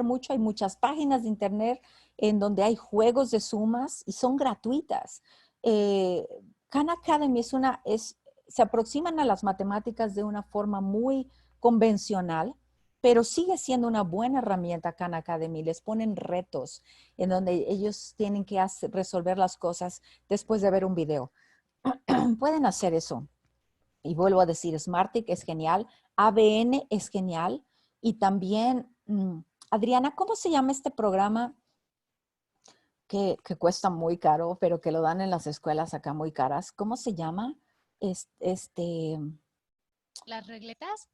mucho. Hay muchas páginas de internet en donde hay juegos de sumas y son gratuitas. Khan Academy se aproximan a las matemáticas de una forma muy convencional, pero sigue siendo una buena herramienta Khan Academy. Les ponen retos en donde ellos tienen que resolver las cosas después de ver un video. Pueden hacer eso. Y vuelvo a decir, Smartick es genial, ABN es genial. Y también, Adriana, ¿cómo se llama este programa que cuesta muy caro, pero que lo dan en las escuelas acá muy caras? ¿Cómo se llama? ¿Las regletas?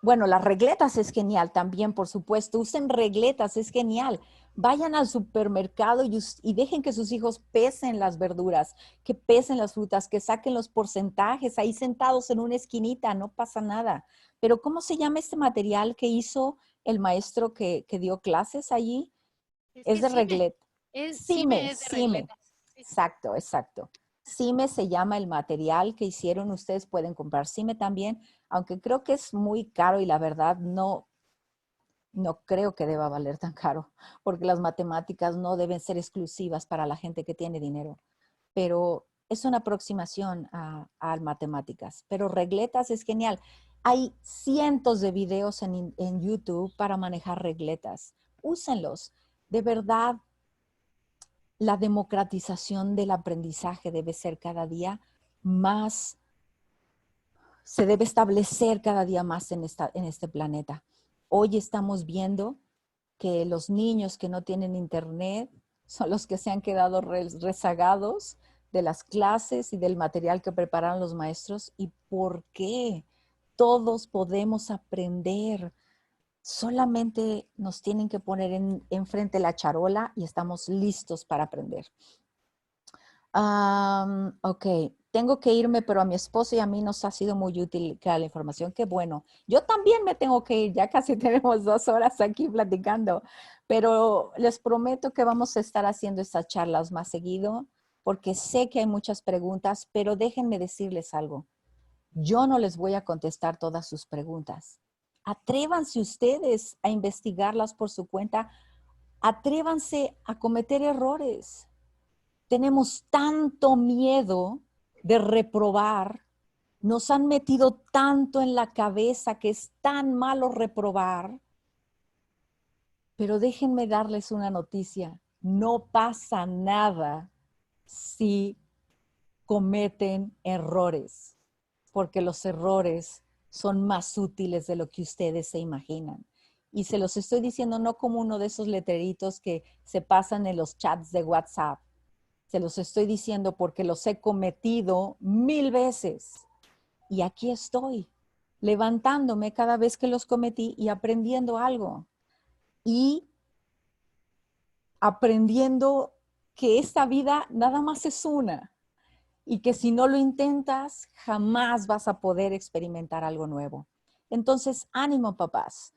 Bueno, las regletas es genial también, por supuesto. Usen regletas, es genial. Vayan al supermercado y dejen que sus hijos pesen las verduras, que pesen las frutas, que saquen los porcentajes ahí sentados en una esquinita, no pasa nada. Pero ¿cómo se llama este material que hizo el maestro que dio clases allí? Es de regleta. CIME es de regletas. Exacto, exacto. CIME se llama el material que hicieron. Ustedes pueden comprar CIME también, aunque creo que es muy caro y la verdad no creo que deba valer tan caro, porque las matemáticas no deben ser exclusivas para la gente que tiene dinero. Pero es una aproximación a matemáticas. Pero regletas es genial. Hay cientos de videos en YouTube para manejar regletas. Úsenlos. De verdad, la democratización del aprendizaje debe ser cada día más, se debe establecer cada día más en este planeta. Hoy estamos viendo que los niños que no tienen internet son los que se han quedado rezagados de las clases y del material que prepararon los maestros. ¿Y por qué? Todos podemos aprender. Solamente nos tienen que poner enfrente la charola y estamos listos para aprender. Ok, tengo que irme, pero a mi esposo y a mí nos ha sido muy útil la información. Qué bueno. Yo también me tengo que ir, ya casi tenemos 2 horas aquí platicando, pero les prometo que vamos a estar haciendo estas charlas más seguido, porque sé que hay muchas preguntas, pero déjenme decirles algo. Yo no les voy a contestar todas sus preguntas. Atrévanse ustedes a investigarlas por su cuenta. Atrévanse a cometer errores. Tenemos tanto miedo de reprobar. Nos han metido tanto en la cabeza que es tan malo reprobar. Pero déjenme darles una noticia. No pasa nada si cometen errores, porque los errores son más útiles de lo que ustedes se imaginan. Y se los estoy diciendo no como uno de esos letreritos que se pasan en los chats de WhatsApp. Se los estoy diciendo porque los he cometido 1000 veces. Y aquí estoy, levantándome cada vez que los cometí y aprendiendo algo. Y aprendiendo que esta vida nada más es una. Y que si no lo intentas, jamás vas a poder experimentar algo nuevo. Entonces, ánimo, papás.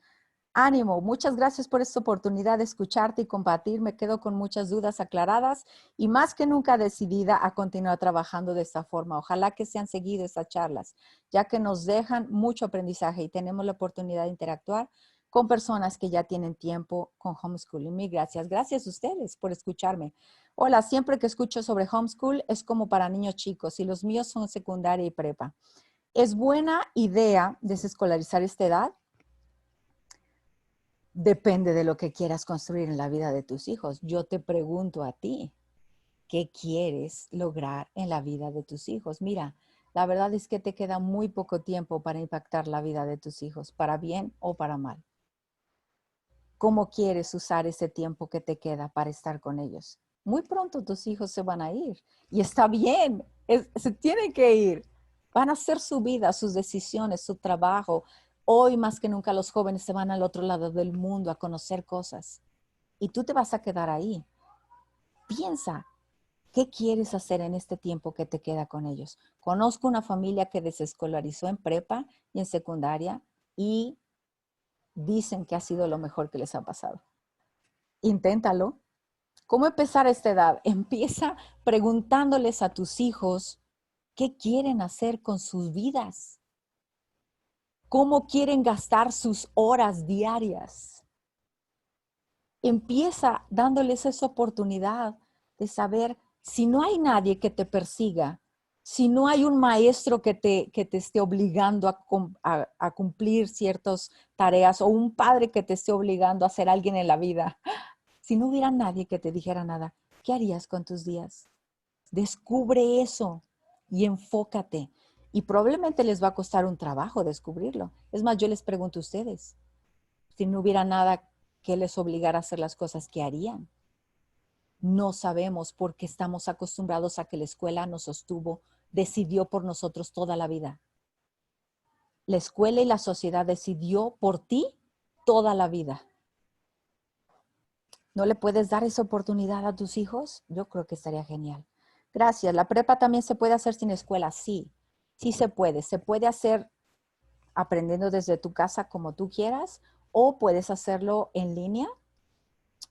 Ánimo. Muchas gracias por esta oportunidad de escucharte y compartir. Me quedo con muchas dudas aclaradas y más que nunca decidida a continuar trabajando de esta forma. Ojalá que se han seguido estas charlas, ya que nos dejan mucho aprendizaje y tenemos la oportunidad de interactuar con personas que ya tienen tiempo con homeschooling. Mil gracias. Gracias a ustedes por escucharme. Hola, siempre que escucho sobre homeschool es como para niños chicos y los míos son secundaria y prepa. ¿Es buena idea desescolarizar esta edad? Depende de lo que quieras construir en la vida de tus hijos. Yo te pregunto a ti, ¿qué quieres lograr en la vida de tus hijos? Mira, la verdad es que te queda muy poco tiempo para impactar la vida de tus hijos, para bien o para mal. ¿Cómo quieres usar ese tiempo que te queda para estar con ellos? Muy pronto tus hijos se van a ir y está bien, se tienen que ir. Van a hacer su vida, sus decisiones, su trabajo. Hoy más que nunca los jóvenes se van al otro lado del mundo a conocer cosas y tú te vas a quedar ahí. Piensa, ¿qué quieres hacer en este tiempo que te queda con ellos? Conozco una familia que desescolarizó en prepa y en secundaria y dicen que ha sido lo mejor que les ha pasado. Inténtalo. ¿Cómo empezar a esta edad? Empieza preguntándoles a tus hijos qué quieren hacer con sus vidas. ¿Cómo quieren gastar sus horas diarias? Empieza dándoles esa oportunidad de saber si no hay nadie que te persiga, si no hay un maestro que te esté obligando a cumplir ciertas tareas o un padre que te esté obligando a ser alguien en la vida. Si no hubiera nadie que te dijera nada, ¿qué harías con tus días? Descubre eso y enfócate. Y probablemente les va a costar un trabajo descubrirlo. Es más, yo les pregunto a ustedes, si no hubiera nada que les obligara a hacer las cosas, ¿qué harían? No sabemos porque estamos acostumbrados a que la escuela nos sostuvo, decidió por nosotros toda la vida. La escuela y la sociedad decidió por ti toda la vida. ¿No le puedes dar esa oportunidad a tus hijos? Yo creo que estaría genial. Gracias. ¿La prepa también se puede hacer sin escuela? Sí, sí se puede. Se puede hacer aprendiendo desde tu casa como tú quieras o puedes hacerlo en línea.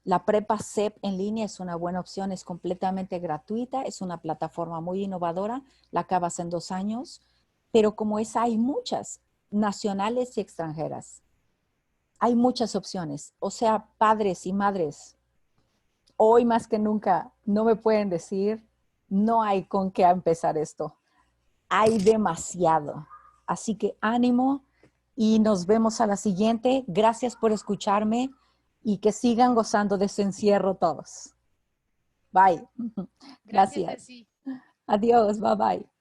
La prepa CEP en línea es una buena opción, es completamente gratuita, es una plataforma muy innovadora, la acabas en 2 años, pero como esa hay muchas, nacionales y extranjeras. Hay muchas opciones, o sea, padres y madres, hoy más que nunca no me pueden decir, no hay con qué empezar esto. Hay demasiado. Así que ánimo y nos vemos a la siguiente. Gracias por escucharme y que sigan gozando de su encierro todos. Bye. Gracias, Gracias. Ceci. Adiós. Bye bye.